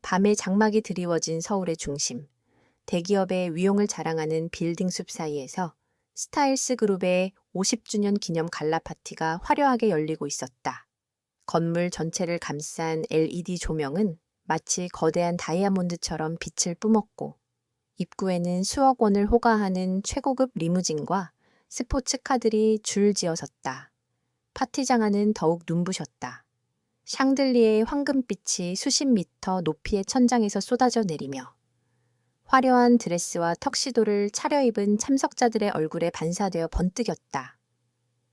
밤에 장막이 드리워진 서울의 중심, 대기업의 위용을 자랑하는 빌딩 숲 사이에서 스타일스 그룹의 50주년 기념 갈라 파티가 화려하게 열리고 있었다. 건물 전체를 감싼 LED 조명은 마치 거대한 다이아몬드처럼 빛을 뿜었고, 입구에는 수억 원을 호가하는 최고급 리무진과 스포츠카들이 줄지어 섰다. 파티장 안은 더욱 눈부셨다. 샹들리에의 황금빛이 수십 미터 높이의 천장에서 쏟아져 내리며 화려한 드레스와 턱시도를 차려입은 참석자들의 얼굴에 반사되어 번뜩였다.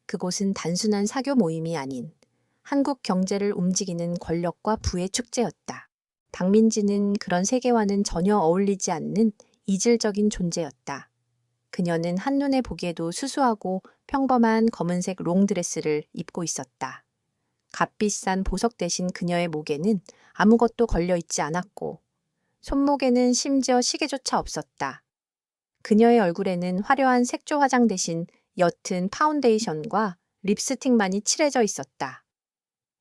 그곳은 단순한 사교 모임이 아닌 한국 경제를 움직이는 권력과 부의 축제였다. 박민지는 그런 세계와는 전혀 어울리지 않는 이질적인 존재였다. 그녀는 한눈에 보기에도 수수하고 평범한 검은색 롱드레스를 입고 있었다. 값비싼 보석 대신 그녀의 목에는 아무것도 걸려있지 않았고 손목에는 심지어 시계조차 없었다. 그녀의 얼굴에는 화려한 색조 화장 대신 옅은 파운데이션과 립스틱만이 칠해져 있었다.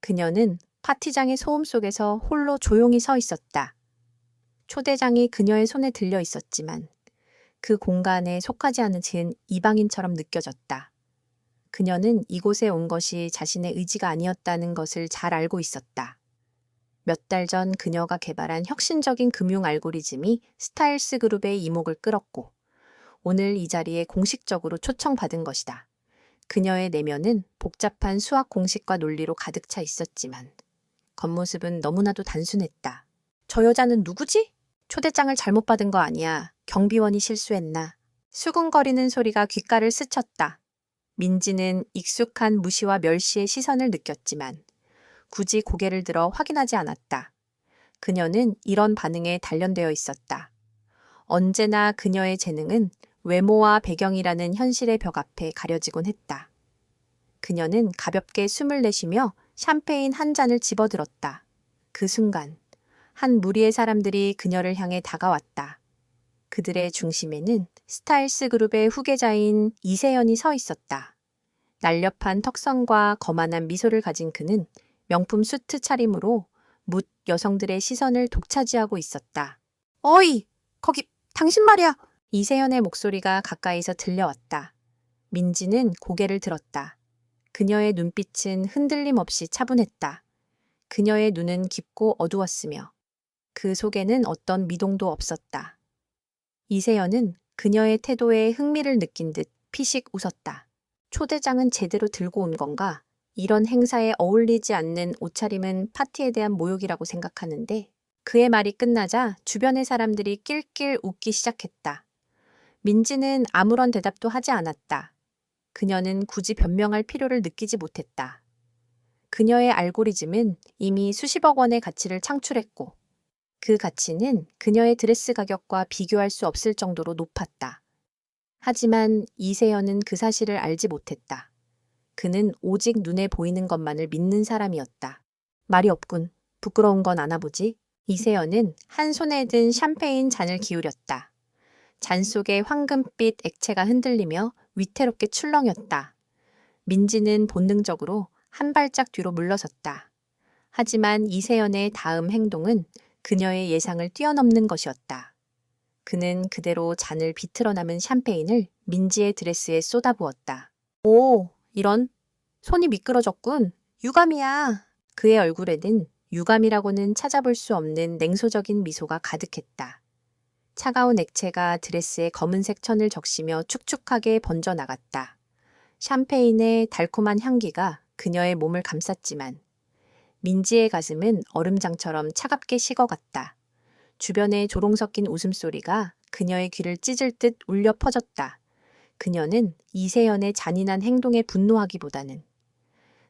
그녀는 파티장의 소음 속에서 홀로 조용히 서 있었다. 초대장이 그녀의 손에 들려 있었지만 그 공간에 속하지 않은 이방인처럼 느껴졌다. 그녀는 이곳에 온 것이 자신의 의지가 아니었다는 것을 잘 알고 있었다. 몇 달 전 그녀가 개발한 혁신적인 금융 알고리즘이 스타일스 그룹의 이목을 끌었고 오늘 이 자리에 공식적으로 초청받은 것이다. 그녀의 내면은 복잡한 수학 공식과 논리로 가득 차 있었지만 겉모습은 너무나도 단순했다. 저 여자는 누구지? 초대장을 잘못 받은 거 아니야. 경비원이 실수했나. 수군거리는 소리가 귓가를 스쳤다. 민지는 익숙한 무시와 멸시의 시선을 느꼈지만 굳이 고개를 들어 확인하지 않았다. 그녀는 이런 반응에 단련되어 있었다. 언제나 그녀의 재능은 외모와 배경이라는 현실의 벽 앞에 가려지곤 했다. 그녀는 가볍게 숨을 내쉬며 샴페인 한 잔을 집어들었다. 그 순간 한 무리의 사람들이 그녀를 향해 다가왔다. 그들의 중심에는 스타일스 그룹의 후계자인 이세연이 서 있었다. 날렵한 턱선과 거만한 미소를 가진 그는 명품 수트 차림으로 묻 여성들의 시선을 독차지하고 있었다. 어이! 거기 당신 말이야! 이세연의 목소리가 가까이서 들려왔다. 민지는 고개를 들었다. 그녀의 눈빛은 흔들림 없이 차분했다. 그녀의 눈은 깊고 어두웠으며 그 속에는 어떤 미동도 없었다. 이세연은 그녀의 태도에 흥미를 느낀 듯 피식 웃었다. 초대장은 제대로 들고 온 건가? 이런 행사에 어울리지 않는 옷차림은 파티에 대한 모욕이라고 생각하는데 그의 말이 끝나자 주변의 사람들이 낄낄 웃기 시작했다. 민지는 아무런 대답도 하지 않았다. 그녀는 굳이 변명할 필요를 느끼지 못했다. 그녀의 알고리즘은 이미 수십억 원의 가치를 창출했고 그 가치는 그녀의 드레스 가격과 비교할 수 없을 정도로 높았다. 하지만 이세연은 그 사실을 알지 못했다. 그는 오직 눈에 보이는 것만을 믿는 사람이었다. 말이 없군. 부끄러운 건 아나 보지? 이세연은 한 손에 든 샴페인 잔을 기울였다. 잔 속의 황금빛 액체가 흔들리며 위태롭게 출렁였다. 민지는 본능적으로 한 발짝 뒤로 물러섰다. 하지만 이세연의 다음 행동은 그녀의 예상을 뛰어넘는 것이었다. 그는 그대로 잔을 비틀어 남은 샴페인을 민지의 드레스에 쏟아부었다. 오, 이런. 손이 미끄러졌군. 유감이야. 그의 얼굴에는 유감이라고는 찾아볼 수 없는 냉소적인 미소가 가득했다. 차가운 액체가 드레스의 검은색 천을 적시며 축축하게 번져나갔다. 샴페인의 달콤한 향기가 그녀의 몸을 감쌌지만 민지의 가슴은 얼음장처럼 차갑게 식어갔다. 주변에 조롱 섞인 웃음소리가 그녀의 귀를 찢을 듯 울려 퍼졌다. 그녀는 이세연의 잔인한 행동에 분노하기보다는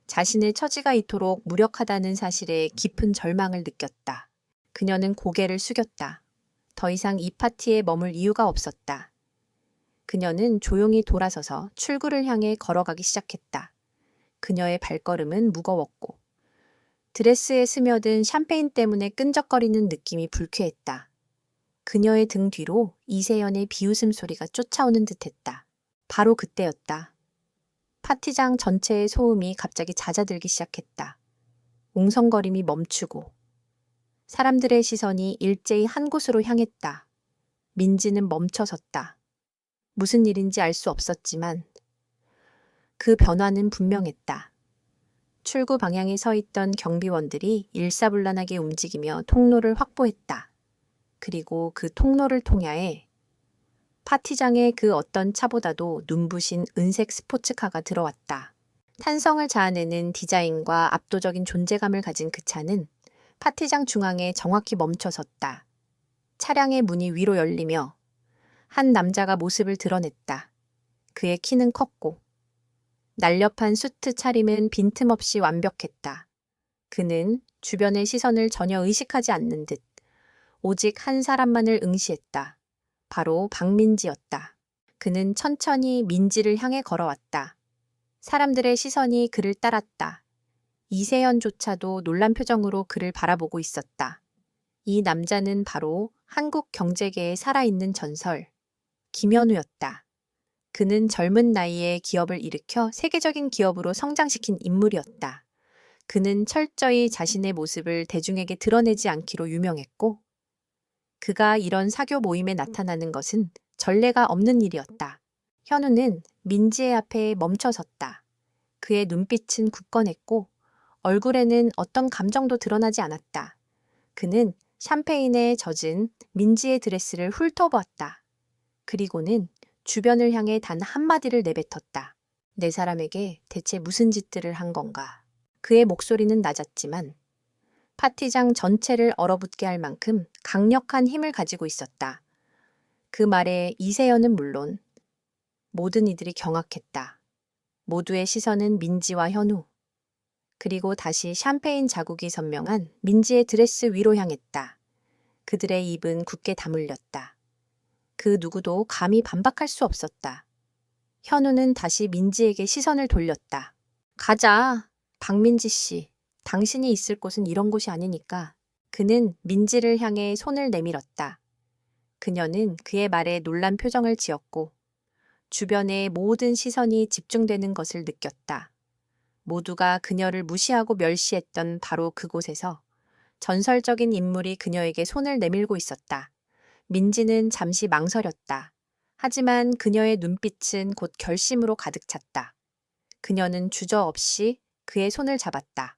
자신의 처지가 이토록 무력하다는 사실에 깊은 절망을 느꼈다. 그녀는 고개를 숙였다. 더 이상 이 파티에 머물 이유가 없었다. 그녀는 조용히 돌아서서 출구를 향해 걸어가기 시작했다. 그녀의 발걸음은 무거웠고 드레스에 스며든 샴페인 때문에 끈적거리는 느낌이 불쾌했다. 그녀의 등 뒤로 이세연의 비웃음 소리가 쫓아오는 듯했다. 바로 그때였다. 파티장 전체의 소음이 갑자기 잦아들기 시작했다. 웅성거림이 멈추고 사람들의 시선이 일제히 한 곳으로 향했다. 민지는 멈춰섰다. 무슨 일인지 알 수 없었지만 그 변화는 분명했다. 출구 방향에 서 있던 경비원들이 일사불란하게 움직이며 통로를 확보했다. 그리고 그 통로를 통야해 파티장의 그 어떤 차보다도 눈부신 은색 스포츠카가 들어왔다. 탄성을 자아내는 디자인과 압도적인 존재감을 가진 그 차는 파티장 중앙에 정확히 멈춰 섰다. 차량의 문이 위로 열리며 한 남자가 모습을 드러냈다. 그의 키는 컸고 날렵한 수트 차림은 빈틈없이 완벽했다. 그는 주변의 시선을 전혀 의식하지 않는 듯 오직 한 사람만을 응시했다. 바로 박민지였다. 그는 천천히 민지를 향해 걸어왔다. 사람들의 시선이 그를 따랐다. 이세연조차도 놀란 표정으로 그를 바라보고 있었다. 이 남자는 바로 한국 경제계에 살아있는 전설, 김현우였다. 그는 젊은 나이에 기업을 일으켜 세계적인 기업으로 성장시킨 인물이었다. 그는 철저히 자신의 모습을 대중에게 드러내지 않기로 유명했고, 그가 이런 사교 모임에 나타나는 것은 전례가 없는 일이었다. 현우는 민지의 앞에 멈춰 섰다. 그의 눈빛은 굳건했고 얼굴에는 어떤 감정도 드러나지 않았다. 그는 샴페인에 젖은 민지의 드레스를 훑어보았다. 그리고는 주변을 향해 단 한마디를 내뱉었다. 내 사람에게 대체 무슨 짓들을 한 건가? 그의 목소리는 낮았지만 파티장 전체를 얼어붙게 할 만큼 강력한 힘을 가지고 있었다. 그 말에 이세연은 물론 모든 이들이 경악했다. 모두의 시선은 민지와 현우, 그리고 다시 샴페인 자국이 선명한 민지의 드레스 위로 향했다. 그들의 입은 굳게 다물렸다. 그 누구도 감히 반박할 수 없었다. 현우는 다시 민지에게 시선을 돌렸다. 가자, 박민지 씨. 당신이 있을 곳은 이런 곳이 아니니까. 그는 민지를 향해 손을 내밀었다. 그녀는 그의 말에 놀란 표정을 지었고 주변의 모든 시선이 집중되는 것을 느꼈다. 모두가 그녀를 무시하고 멸시했던 바로 그곳에서 전설적인 인물이 그녀에게 손을 내밀고 있었다. 민지는 잠시 망설였다. 하지만 그녀의 눈빛은 곧 결심으로 가득 찼다. 그녀는 주저없이 그의 손을 잡았다.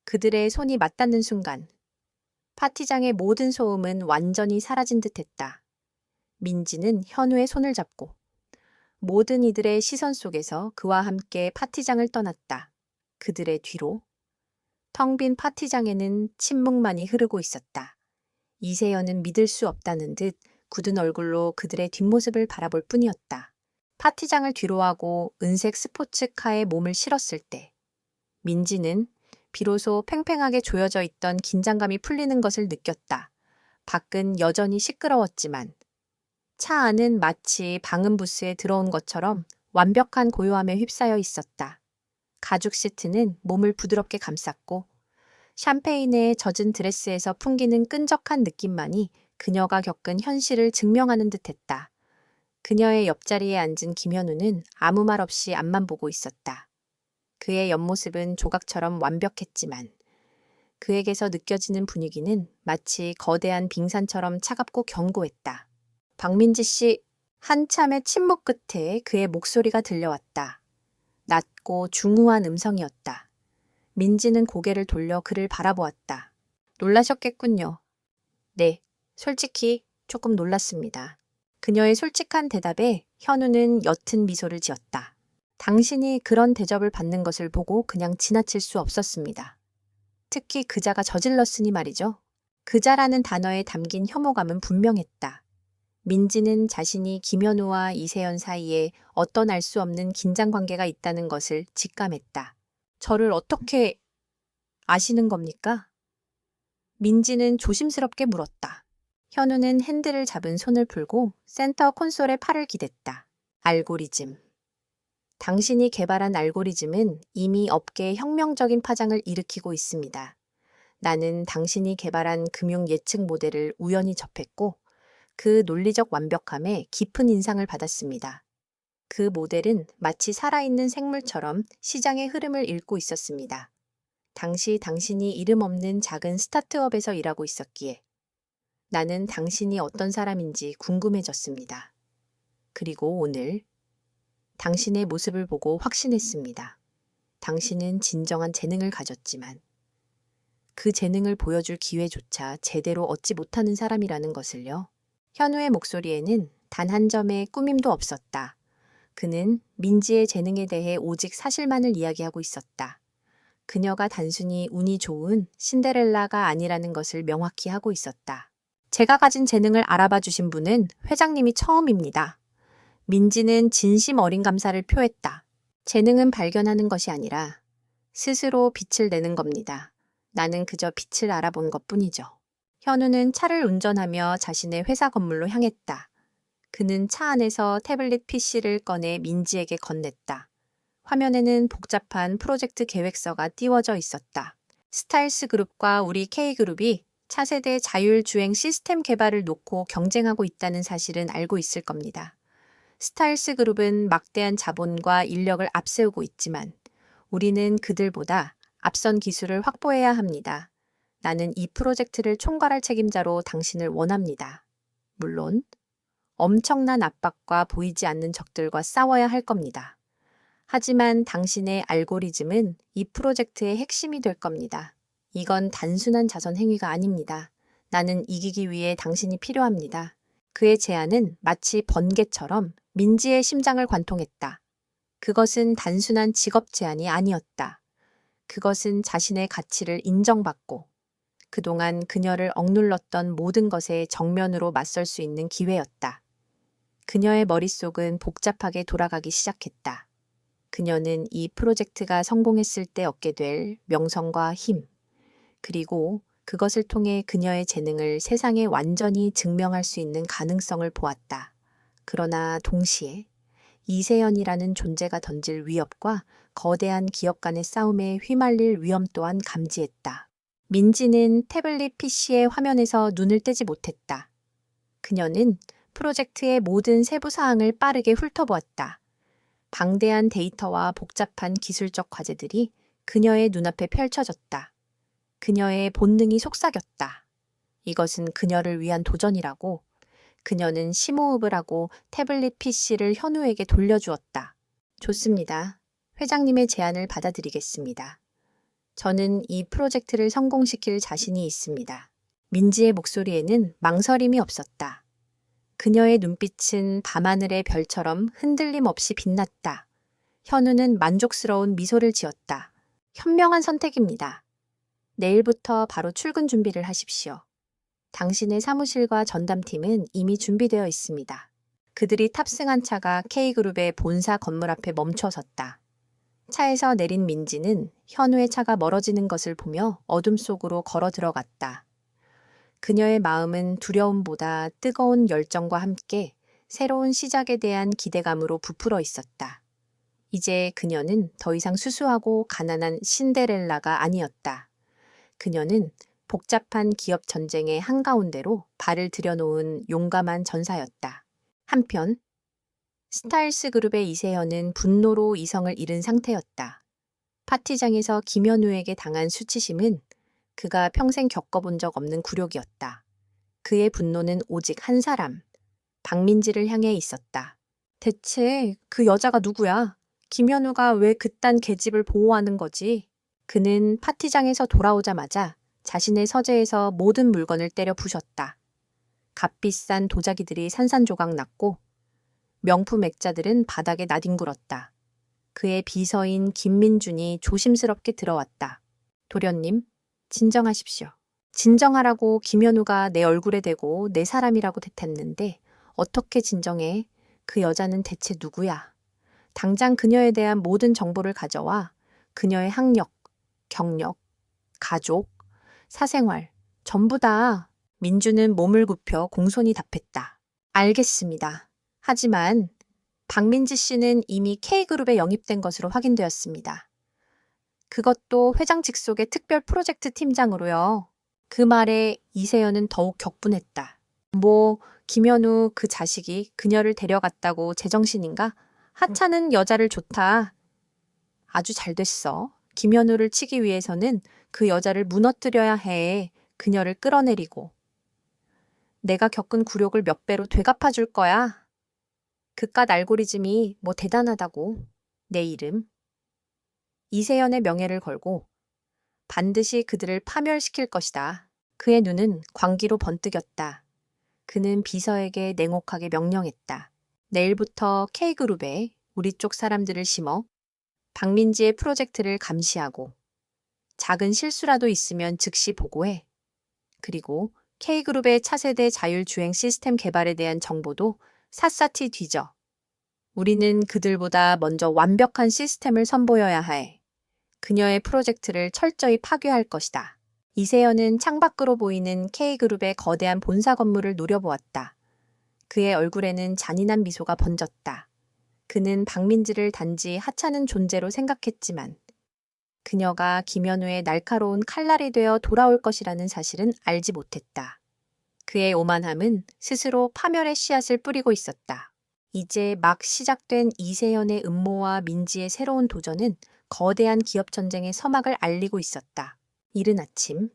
그들의 손이 맞닿는 순간 파티장의 모든 소음은 완전히 사라진 듯했다. 민지는 현우의 손을 잡고 모든 이들의 시선 속에서 그와 함께 파티장을 떠났다. 그들의 뒤로 텅 빈 파티장에는 침묵만이 흐르고 있었다. 이세연은 믿을 수 없다는 듯 굳은 얼굴로 그들의 뒷모습을 바라볼 뿐이었다. 파티장을 뒤로하고 은색 스포츠카에 몸을 실었을 때 민지는 비로소 팽팽하게 조여져 있던 긴장감이 풀리는 것을 느꼈다. 밖은 여전히 시끄러웠지만 차 안은 마치 방음 부스에 들어온 것처럼 완벽한 고요함에 휩싸여 있었다. 가죽 시트는 몸을 부드럽게 감쌌고 샴페인에 젖은 드레스에서 풍기는 끈적한 느낌만이 그녀가 겪은 현실을 증명하는 듯했다. 그녀의 옆자리에 앉은 김현우는 아무 말 없이 앞만 보고 있었다. 그의 옆모습은 조각처럼 완벽했지만 그에게서 느껴지는 분위기는 마치 거대한 빙산처럼 차갑고 견고했다. 박민지 씨, 한참의 침묵 끝에 그의 목소리가 들려왔다. 낮고 중후한 음성이었다. 민지는 고개를 돌려 그를 바라보았다. 놀라셨겠군요. 네, 솔직히 조금 놀랐습니다. 그녀의 솔직한 대답에 현우는 옅은 미소를 지었다. 당신이 그런 대접을 받는 것을 보고 그냥 지나칠 수 없었습니다. 특히 그자가 저질렀으니 말이죠. 그자라는 단어에 담긴 혐오감은 분명했다. 민지는 자신이 김현우와 이세연 사이에 어떤 알 수 없는 긴장 관계가 있다는 것을 직감했다. 저를 어떻게 아시는 겁니까? 민지는 조심스럽게 물었다. 현우는 핸들을 잡은 손을 풀고 센터 콘솔에 팔을 기댔다. 알고리즘. 당신이 개발한 알고리즘은 이미 업계에 혁명적인 파장을 일으키고 있습니다. 나는 당신이 개발한 금융 예측 모델을 우연히 접했고 그 논리적 완벽함에 깊은 인상을 받았습니다. 그 모델은 마치 살아있는 생물처럼 시장의 흐름을 읽고 있었습니다. 당시 당신이 이름 없는 작은 스타트업에서 일하고 있었기에 나는 당신이 어떤 사람인지 궁금해졌습니다. 그리고 오늘 당신의 모습을 보고 확신했습니다. 당신은 진정한 재능을 가졌지만 그 재능을 보여줄 기회조차 제대로 얻지 못하는 사람이라는 것을요. 현우의 목소리에는 단 한 점의 꾸밈도 없었다. 그는 민지의 재능에 대해 오직 사실만을 이야기하고 있었다. 그녀가 단순히 운이 좋은 신데렐라가 아니라는 것을 명확히 하고 있었다. 제가 가진 재능을 알아봐 주신 분은 회장님이 처음입니다. 민지는 진심 어린 감사를 표했다. 재능은 발견하는 것이 아니라 스스로 빛을 내는 겁니다. 나는 그저 빛을 알아본 것뿐이죠. 현우는 차를 운전하며 자신의 회사 건물로 향했다. 그는 차 안에서 태블릿 PC를 꺼내 민지에게 건넸다. 화면에는 복잡한 프로젝트 계획서가 띄워져 있었다. 스타일스 그룹과 우리 K그룹이 차세대 자율주행 시스템 개발을 놓고 경쟁하고 있다는 사실은 알고 있을 겁니다. 스타일스 그룹은 막대한 자본과 인력을 앞세우고 있지만 우리는 그들보다 앞선 기술을 확보해야 합니다. 나는 이 프로젝트를 총괄할 책임자로 당신을 원합니다. 물론 엄청난 압박과 보이지 않는 적들과 싸워야 할 겁니다. 하지만 당신의 알고리즘은 이 프로젝트의 핵심이 될 겁니다. 이건 단순한 자선 행위가 아닙니다. 나는 이기기 위해 당신이 필요합니다. 그의 제안은 마치 번개처럼 민지의 심장을 관통했다. 그것은 단순한 직업 제안이 아니었다. 그것은 자신의 가치를 인정받고 그동안 그녀를 억눌렀던 모든 것에 정면으로 맞설 수 있는 기회였다. 그녀의 머릿속은 복잡하게 돌아가기 시작했다. 그녀는 이 프로젝트가 성공했을 때 얻게 될 명성과 힘, 그리고 그것을 통해 그녀의 재능을 세상에 완전히 증명할 수 있는 가능성을 보았다. 그러나 동시에 이세연이라는 존재가 던질 위협과 거대한 기업 간의 싸움에 휘말릴 위험 또한 감지했다. 민지는 태블릿 PC의 화면에서 눈을 떼지 못했다. 그녀는 프로젝트의 모든 세부 사항을 빠르게 훑어보았다. 방대한 데이터와 복잡한 기술적 과제들이 그녀의 눈앞에 펼쳐졌다. 그녀의 본능이 속삭였다. 이것은 그녀를 위한 도전이라고. 그녀는 심호흡을 하고 태블릿 PC를 현우에게 돌려주었다. 좋습니다. 회장님의 제안을 받아들이겠습니다. 저는 이 프로젝트를 성공시킬 자신이 있습니다. 민지의 목소리에는 망설임이 없었다. 그녀의 눈빛은 밤하늘의 별처럼 흔들림 없이 빛났다. 현우는 만족스러운 미소를 지었다. 현명한 선택입니다. 내일부터 바로 출근 준비를 하십시오. 당신의 사무실과 전담팀은 이미 준비되어 있습니다. 그들이 탑승한 차가 K그룹의 본사 건물 앞에 멈춰 섰다. 차에서 내린 민지는 현우의 차가 멀어지는 것을 보며 어둠 속으로 걸어 들어갔다. 그녀의 마음은 두려움보다 뜨거운 열정과 함께 새로운 시작에 대한 기대감으로 부풀어 있었다. 이제 그녀는 더 이상 수수하고 가난한 신데렐라가 아니었다. 그녀는 복잡한 기업 전쟁의 한가운데로 발을 들여놓은 용감한 전사였다. 한편 스타일스 그룹의 이세현은 분노로 이성을 잃은 상태였다. 파티장에서 김현우에게 당한 수치심은 그가 평생 겪어본 적 없는 굴욕이었다. 그의 분노는 오직 한 사람, 박민지를 향해 있었다. 대체 그 여자가 누구야? 김현우가 왜 그딴 계집을 보호하는 거지? 그는 파티장에서 돌아오자마자 자신의 서재에서 모든 물건을 때려 부셨다. 값비싼 도자기들이 산산조각 났고 명품 액자들은 바닥에 나뒹굴었다. 그의 비서인 김민준이 조심스럽게 들어왔다. 도련님, 진정하십시오. 진정하라고 김현우가 내 얼굴에 대고 내 사람이라고 대했는데 어떻게 진정해? 그 여자는 대체 누구야? 당장 그녀에 대한 모든 정보를 가져와 그녀의 학력, 경력, 가족, 사생활, 전부 다. 민주는 몸을 굽혀 공손히 답했다. 알겠습니다. 하지만 박민지 씨는 이미 K그룹에 영입된 것으로 확인되었습니다. 그것도 회장 직속의 특별 프로젝트 팀장으로요. 그 말에 이세연은 더욱 격분했다. 김현우 그 자식이 그녀를 데려갔다고 제정신인가? 하찮은 여자를 좋다. 아주 잘 됐어. 김현우를 치기 위해서는 그 여자를 무너뜨려야 해. 그녀를 끌어내리고. 내가 겪은 굴욕을 몇 배로 되갚아 줄 거야. 그깟 알고리즘이 뭐 대단하다고. 내 이름. 이세연의 명예를 걸고 반드시 그들을 파멸시킬 것이다. 그의 눈은 광기로 번뜩였다. 그는 비서에게 냉혹하게 명령했다. 내일부터 K그룹에 우리 쪽 사람들을 심어 박민지의 프로젝트를 감시하고 작은 실수라도 있으면 즉시 보고해. 그리고 K그룹의 차세대 자율주행 시스템 개발에 대한 정보도 샅샅이 뒤져. 우리는 그들보다 먼저 완벽한 시스템을 선보여야 해. 그녀의 프로젝트를 철저히 파괴할 것이다. 이세연은 창밖으로 보이는 K그룹의 거대한 본사 건물을 노려보았다. 그의 얼굴에는 잔인한 미소가 번졌다. 그는 박민지를 단지 하찮은 존재로 생각했지만 그녀가 김현우의 날카로운 칼날이 되어 돌아올 것이라는 사실은 알지 못했다. 그의 오만함은 스스로 파멸의 씨앗을 뿌리고 있었다. 이제 막 시작된 이세연의 음모와 민지의 새로운 도전은 거대한 기업 전쟁의 서막을 알리고 있었다. 이른 아침,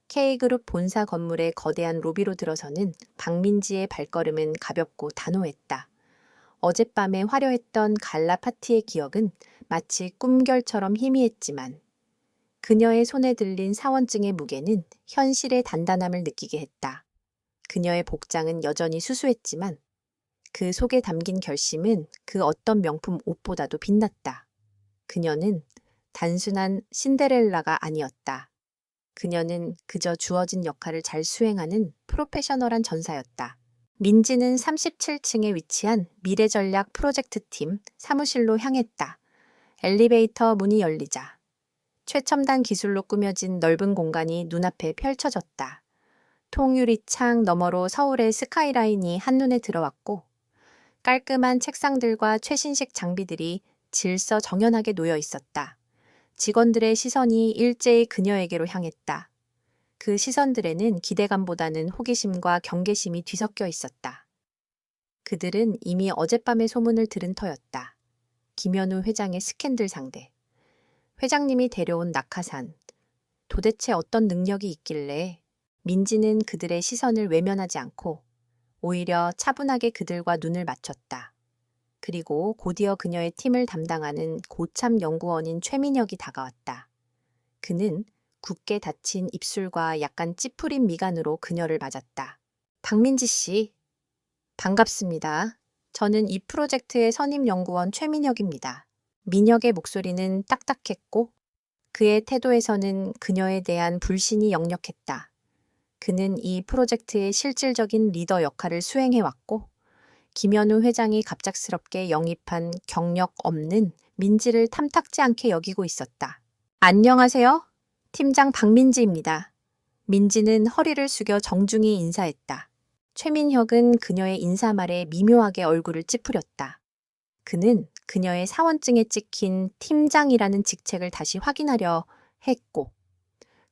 K그룹 본사 건물의 거대한 로비로 들어서는 박민지의 발걸음은 가볍고 단호했다. 어젯밤에 화려했던 갈라 파티의 기억은 마치 꿈결처럼 희미했지만 그녀의 손에 들린 사원증의 무게는 현실의 단단함을 느끼게 했다. 그녀의 복장은 여전히 수수했지만 그 속에 담긴 결심은 그 어떤 명품 옷보다도 빛났다. 그녀는 단순한 신데렐라가 아니었다. 그녀는 그저 주어진 역할을 잘 수행하는 프로페셔널한 전사였다. 민지는 37층에 위치한 미래전략 프로젝트팀 사무실로 향했다. 엘리베이터 문이 열리자 최첨단 기술로 꾸며진 넓은 공간이 눈앞에 펼쳐졌다. 통유리 창 너머로 서울의 스카이라인이 한눈에 들어왔고 깔끔한 책상들과 최신식 장비들이 질서정연하게 놓여 있었다. 직원들의 시선이 일제히 그녀에게로 향했다. 그 시선들에는 기대감보다는 호기심과 경계심이 뒤섞여 있었다. 그들은 이미 어젯밤의 소문을 들은 터였다. 김현우 회장의 스캔들 상대. 회장님이 데려온 낙하산. 도대체 어떤 능력이 있길래 민지는 그들의 시선을 외면하지 않고 오히려 차분하게 그들과 눈을 맞췄다. 그리고 곧이어 그녀의 팀을 담당하는 고참 연구원인 최민혁이 다가왔다. 그는 굳게 닫힌 입술과 약간 찌푸린 미간으로 그녀를 맞았다. 박민지 씨, 반갑습니다. 저는 이 프로젝트의 선임 연구원 최민혁입니다. 민혁의 목소리는 딱딱했고 그의 태도에서는 그녀에 대한 불신이 역력했다. 그는 이 프로젝트의 실질적인 리더 역할을 수행해왔고 김현우 회장이 갑작스럽게 영입한 경력 없는 민지를 탐탁지 않게 여기고 있었다. 안녕하세요. 팀장 박민지입니다. 민지는 허리를 숙여 정중히 인사했다. 최민혁은 그녀의 인사말에 미묘하게 얼굴을 찌푸렸다. 그는 그녀의 사원증에 찍힌 팀장이라는 직책을 다시 확인하려 했고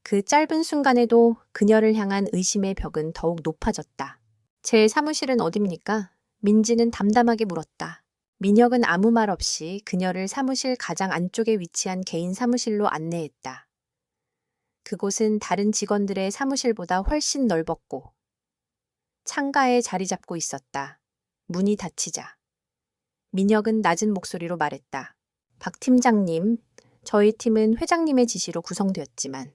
그 짧은 순간에도 그녀를 향한 의심의 벽은 더욱 높아졌다. 제 사무실은 어딥니까? 민지는 담담하게 물었다. 민혁은 아무 말 없이 그녀를 사무실 가장 안쪽에 위치한 개인 사무실로 안내했다. 그곳은 다른 직원들의 사무실보다 훨씬 넓었고 창가에 자리 잡고 있었다. 문이 닫히자 민혁은 낮은 목소리로 말했다. 박 팀장님, 저희 팀은 회장님의 지시로 구성되었지만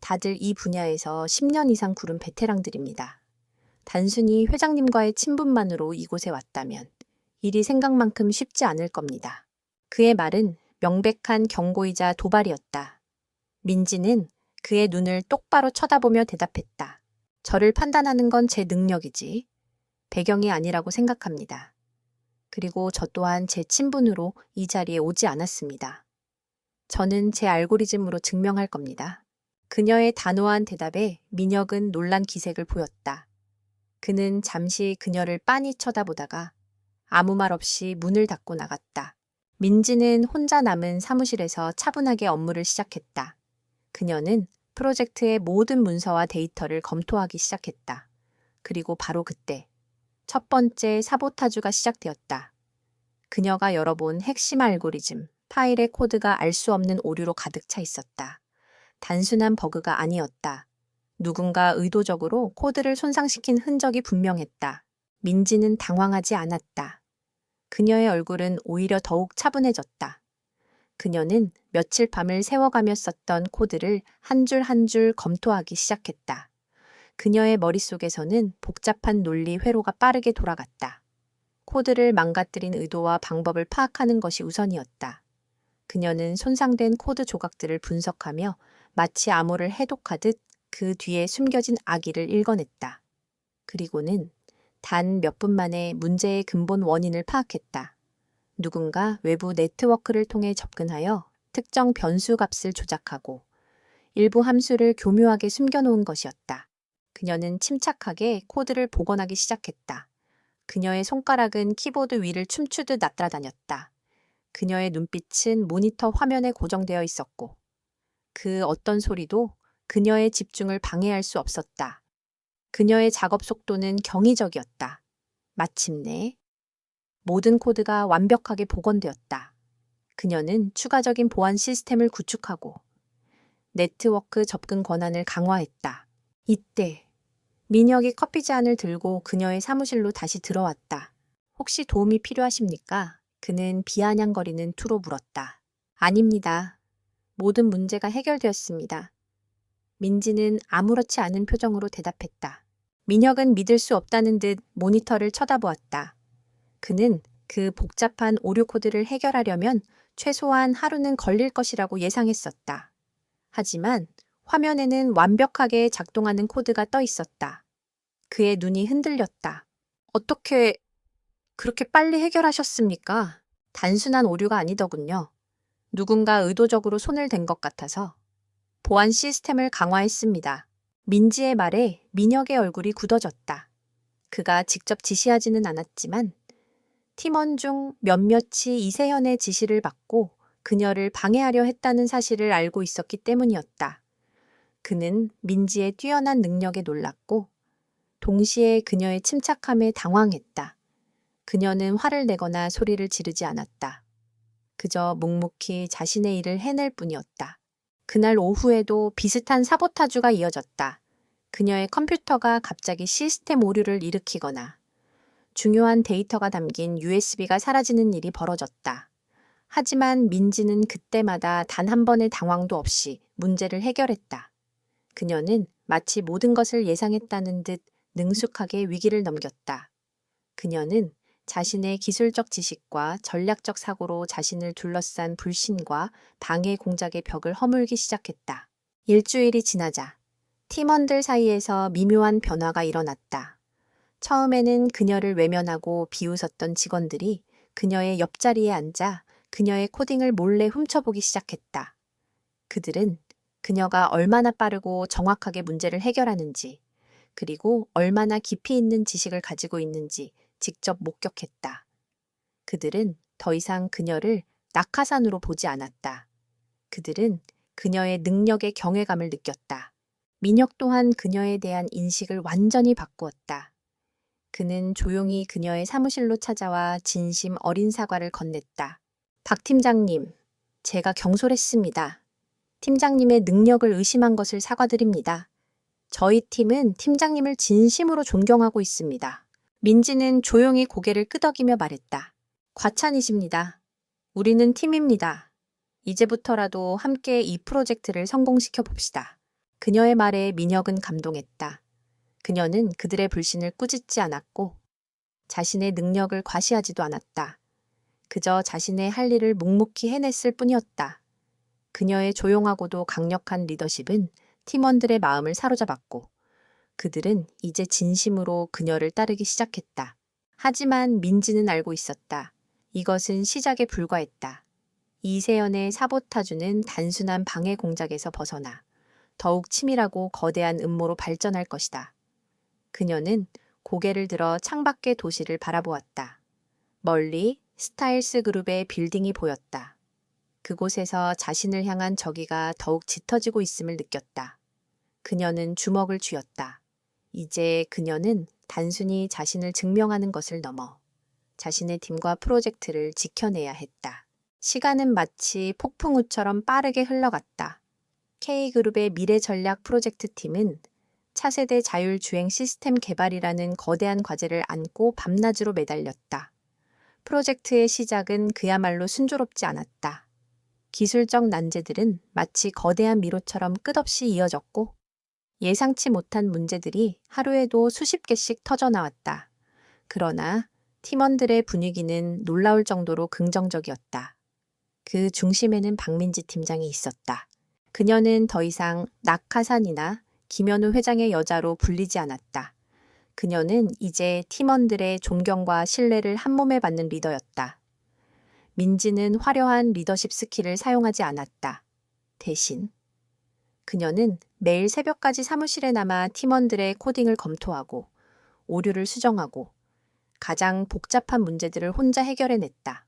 다들 이 분야에서 10년 이상 구른 베테랑들입니다. 단순히 회장님과의 친분만으로 이곳에 왔다면 일이 생각만큼 쉽지 않을 겁니다. 그의 말은 명백한 경고이자 도발이었다. 민지는 그의 눈을 똑바로 쳐다보며 대답했다. 저를 판단하는 건 제 능력이지 배경이 아니라고 생각합니다. 그리고 저 또한 제 친분으로 이 자리에 오지 않았습니다. 저는 제 알고리즘으로 증명할 겁니다. 그녀의 단호한 대답에 민혁은 놀란 기색을 보였다. 그는 잠시 그녀를 빤히 쳐다보다가 아무 말 없이 문을 닫고 나갔다. 민지는 혼자 남은 사무실에서 차분하게 업무를 시작했다. 그녀는 프로젝트의 모든 문서와 데이터를 검토하기 시작했다. 그리고 바로 그때 첫 번째 사보타주가 시작되었다. 그녀가 열어본 핵심 알고리즘, 파일의 코드가 알 수 없는 오류로 가득 차 있었다. 단순한 버그가 아니었다. 누군가 의도적으로 코드를 손상시킨 흔적이 분명했다. 민지는 당황하지 않았다. 그녀의 얼굴은 오히려 더욱 차분해졌다. 그녀는 며칠 밤을 새워가며 썼던 코드를 한 줄 한 줄 검토하기 시작했다. 그녀의 머릿속에서는 복잡한 논리 회로가 빠르게 돌아갔다. 코드를 망가뜨린 의도와 방법을 파악하는 것이 우선이었다. 그녀는 손상된 코드 조각들을 분석하며 마치 암호를 해독하듯 그 뒤에 숨겨진 악의를 읽어냈다. 그리고는 단 몇 분 만에 문제의 근본 원인을 파악했다. 누군가 외부 네트워크를 통해 접근하여 특정 변수 값을 조작하고 일부 함수를 교묘하게 숨겨놓은 것이었다. 그녀는 침착하게 코드를 복원하기 시작했다. 그녀의 손가락은 키보드 위를 춤추듯 날아다녔다. 그녀의 눈빛은 모니터 화면에 고정되어 있었고 그 어떤 소리도 그녀의 집중을 방해할 수 없었다. 그녀의 작업 속도는 경이적이었다. 마침내 모든 코드가 완벽하게 복원되었다. 그녀는 추가적인 보안 시스템을 구축하고 네트워크 접근 권한을 강화했다. 이때 민혁이 커피 잔을 들고 그녀의 사무실로 다시 들어왔다. 혹시 도움이 필요하십니까? 그는 비아냥거리는 투로 물었다. 아닙니다. 모든 문제가 해결되었습니다. 민지는 아무렇지 않은 표정으로 대답했다. 민혁은 믿을 수 없다는 듯 모니터를 쳐다보았다. 그는 그 복잡한 오류 코드를 해결하려면 최소한 하루는 걸릴 것이라고 예상했었다. 하지만 화면에는 완벽하게 작동하는 코드가 떠 있었다. 그의 눈이 흔들렸다. 어떻게 그렇게 빨리 해결하셨습니까? 단순한 오류가 아니더군요. 누군가 의도적으로 손을 댄 것 같아서 보안 시스템을 강화했습니다. 민지의 말에 민혁의 얼굴이 굳어졌다. 그가 직접 지시하지는 않았지만 팀원 중 몇몇이 이세현의 지시를 받고 그녀를 방해하려 했다는 사실을 알고 있었기 때문이었다. 그는 민지의 뛰어난 능력에 놀랐고 동시에 그녀의 침착함에 당황했다. 그녀는 화를 내거나 소리를 지르지 않았다. 그저 묵묵히 자신의 일을 해낼 뿐이었다. 그날 오후에도 비슷한 사보타주가 이어졌다. 그녀의 컴퓨터가 갑자기 시스템 오류를 일으키거나 중요한 데이터가 담긴 USB가 사라지는 일이 벌어졌다. 하지만 민지는 그때마다 단 한 번의 당황도 없이 문제를 해결했다. 그녀는 마치 모든 것을 예상했다는 듯 능숙하게 위기를 넘겼다. 그녀는 자신의 기술적 지식과 전략적 사고로 자신을 둘러싼 불신과 방해 공작의 벽을 허물기 시작했다. 일주일이 지나자 팀원들 사이에서 미묘한 변화가 일어났다. 처음에는 그녀를 외면하고 비웃었던 직원들이 그녀의 옆자리에 앉아 그녀의 코딩을 몰래 훔쳐보기 시작했다. 그들은 그녀가 얼마나 빠르고 정확하게 문제를 해결하는지, 그리고 얼마나 깊이 있는 지식을 가지고 있는지 직접 목격했다. 그들은 더 이상 그녀를 낙하산으로 보지 않았다. 그들은 그녀의 능력에 경외감을 느꼈다. 민혁 또한 그녀에 대한 인식을 완전히 바꾸었다. 그는 조용히 그녀의 사무실로 찾아와 진심 어린 사과를 건넸다. 박 팀장님, 제가 경솔했습니다. 팀장님의 능력을 의심한 것을 사과드립니다. 저희 팀은 팀장님을 진심으로 존경하고 있습니다. 민지는 조용히 고개를 끄덕이며 말했다. 과찬이십니다. 우리는 팀입니다. 이제부터라도 함께 이 프로젝트를 성공시켜 봅시다. 그녀의 말에 민혁은 감동했다. 그녀는 그들의 불신을 꾸짖지 않았고 자신의 능력을 과시하지도 않았다. 그저 자신의 할 일을 묵묵히 해냈을 뿐이었다. 그녀의 조용하고도 강력한 리더십은 팀원들의 마음을 사로잡았고 그들은 이제 진심으로 그녀를 따르기 시작했다. 하지만 민지는 알고 있었다. 이것은 시작에 불과했다. 이세연의 사보타주는 단순한 방해 공작에서 벗어나 더욱 치밀하고 거대한 음모로 발전할 것이다. 그녀는 고개를 들어 창밖의 도시를 바라보았다. 멀리 스타일스 그룹의 빌딩이 보였다. 그곳에서 자신을 향한 적이가 더욱 짙어지고 있음을 느꼈다. 그녀는 주먹을 쥐었다. 이제 그녀는 단순히 자신을 증명하는 것을 넘어 자신의 팀과 프로젝트를 지켜내야 했다. 시간은 마치 폭풍우처럼 빠르게 흘러갔다. K그룹의 미래 전략 프로젝트 팀은 차세대 자율주행 시스템 개발이라는 거대한 과제를 안고 밤낮으로 매달렸다. 프로젝트의 시작은 그야말로 순조롭지 않았다. 기술적 난제들은 마치 거대한 미로처럼 끝없이 이어졌고 예상치 못한 문제들이 하루에도 수십 개씩 터져나왔다. 그러나 팀원들의 분위기는 놀라울 정도로 긍정적이었다. 그 중심에는 박민지 팀장이 있었다. 그녀는 더 이상 낙하산이나 김현우 회장의 여자로 불리지 않았다. 그녀는 이제 팀원들의 존경과 신뢰를 한몸에 받는 리더였다. 민지는 화려한 리더십 스킬을 사용하지 않았다. 대신 그녀는 매일 새벽까지 사무실에 남아 팀원들의 코딩을 검토하고 오류를 수정하고 가장 복잡한 문제들을 혼자 해결해냈다.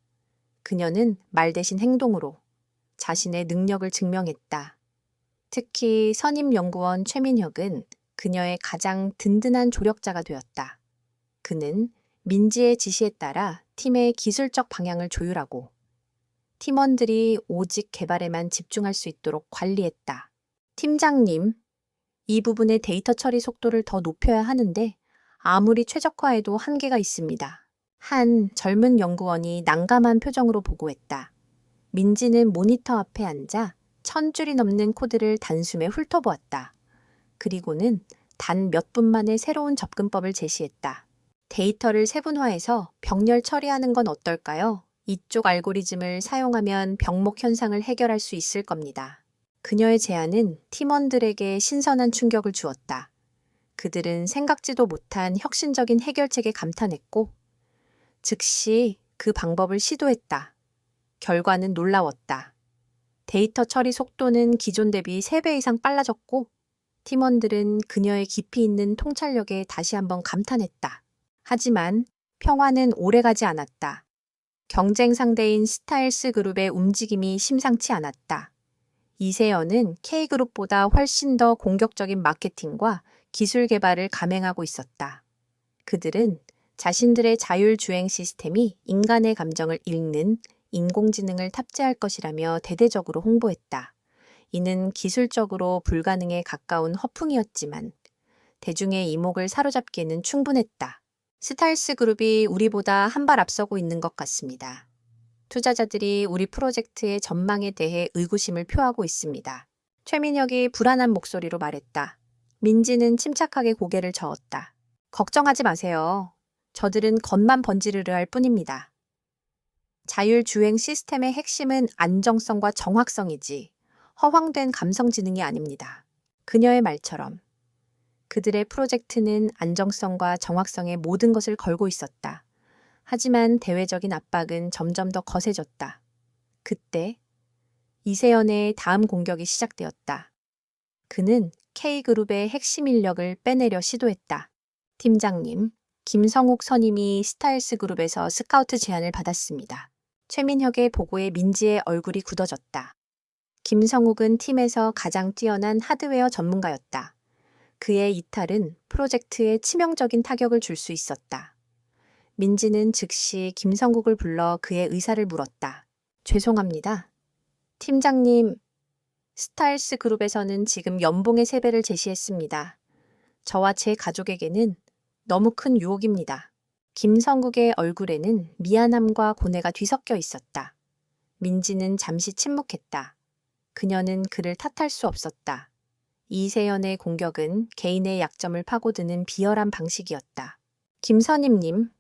그녀는 말 대신 행동으로 자신의 능력을 증명했다. 특히 선임연구원 최민혁은 그녀의 가장 든든한 조력자가 되었다. 그는 민지의 지시에 따라 팀의 기술적 방향을 조율하고 팀원들이 오직 개발에만 집중할 수 있도록 관리했다. 팀장님, 이 부분의 데이터 처리 속도를 더 높여야 하는데 아무리 최적화해도 한계가 있습니다. 한 젊은 연구원이 난감한 표정으로 보고했다. 민지는 모니터 앞에 앉아 1000줄이 넘는 코드를 단숨에 훑어보았다. 그리고는 단 몇 분 만에 새로운 접근법을 제시했다. 데이터를 세분화해서 병렬 처리하는 건 어떨까요? 이쪽 알고리즘을 사용하면 병목 현상을 해결할 수 있을 겁니다. 그녀의 제안은 팀원들에게 신선한 충격을 주었다. 그들은 생각지도 못한 혁신적인 해결책에 감탄했고 즉시 그 방법을 시도했다. 결과는 놀라웠다. 데이터 처리 속도는 기존 대비 3배 이상 빨라졌고 팀원들은 그녀의 깊이 있는 통찰력에 다시 한번 감탄했다. 하지만 평화는 오래가지 않았다. 경쟁 상대인 스타일스 그룹의 움직임이 심상치 않았다. 이세연은 K그룹보다 훨씬 더 공격적인 마케팅과 기술 개발을 감행하고 있었다. 그들은 자신들의 자율주행 시스템이 인간의 감정을 읽는 인공지능을 탑재할 것이라며 대대적으로 홍보했다. 이는 기술적으로 불가능에 가까운 허풍이었지만 대중의 이목을 사로잡기에는 충분했다. 스타일스 그룹이 우리보다 한 발 앞서고 있는 것 같습니다. 투자자들이 우리 프로젝트의 전망에 대해 의구심을 표하고 있습니다. 최민혁이 불안한 목소리로 말했다. 민지는 침착하게 고개를 저었다. 걱정하지 마세요. 저들은 겉만 번지르르 할 뿐입니다. 자율주행 시스템의 핵심은 안정성과 정확성이지 허황된 감성지능이 아닙니다. 그녀의 말처럼 그들의 프로젝트는 안정성과 정확성의 모든 것을 걸고 있었다. 하지만 대외적인 압박은 점점 더 거세졌다. 그때 이세연의 다음 공격이 시작되었다. 그는 K그룹의 핵심 인력을 빼내려 시도했다. 팀장님, 김성욱 선임이 스타일스 그룹에서 스카우트 제안을 받았습니다. 최민혁의 보고에 민지의 얼굴이 굳어졌다. 김성욱은 팀에서 가장 뛰어난 하드웨어 전문가였다. 그의 이탈은 프로젝트에 치명적인 타격을 줄 수 있었다. 민지는 즉시 김성국을 불러 그의 의사를 물었다. 죄송합니다. 팀장님, 스타일스 그룹에서는 지금 연봉의 3배를 제시했습니다. 저와 제 가족에게는 너무 큰 유혹입니다. 김성국의 얼굴에는 미안함과 고뇌가 뒤섞여 있었다. 민지는 잠시 침묵했다. 그녀는 그를 탓할 수 없었다. 이세연의 공격은 개인의 약점을 파고드는 비열한 방식이었다. 김선임님,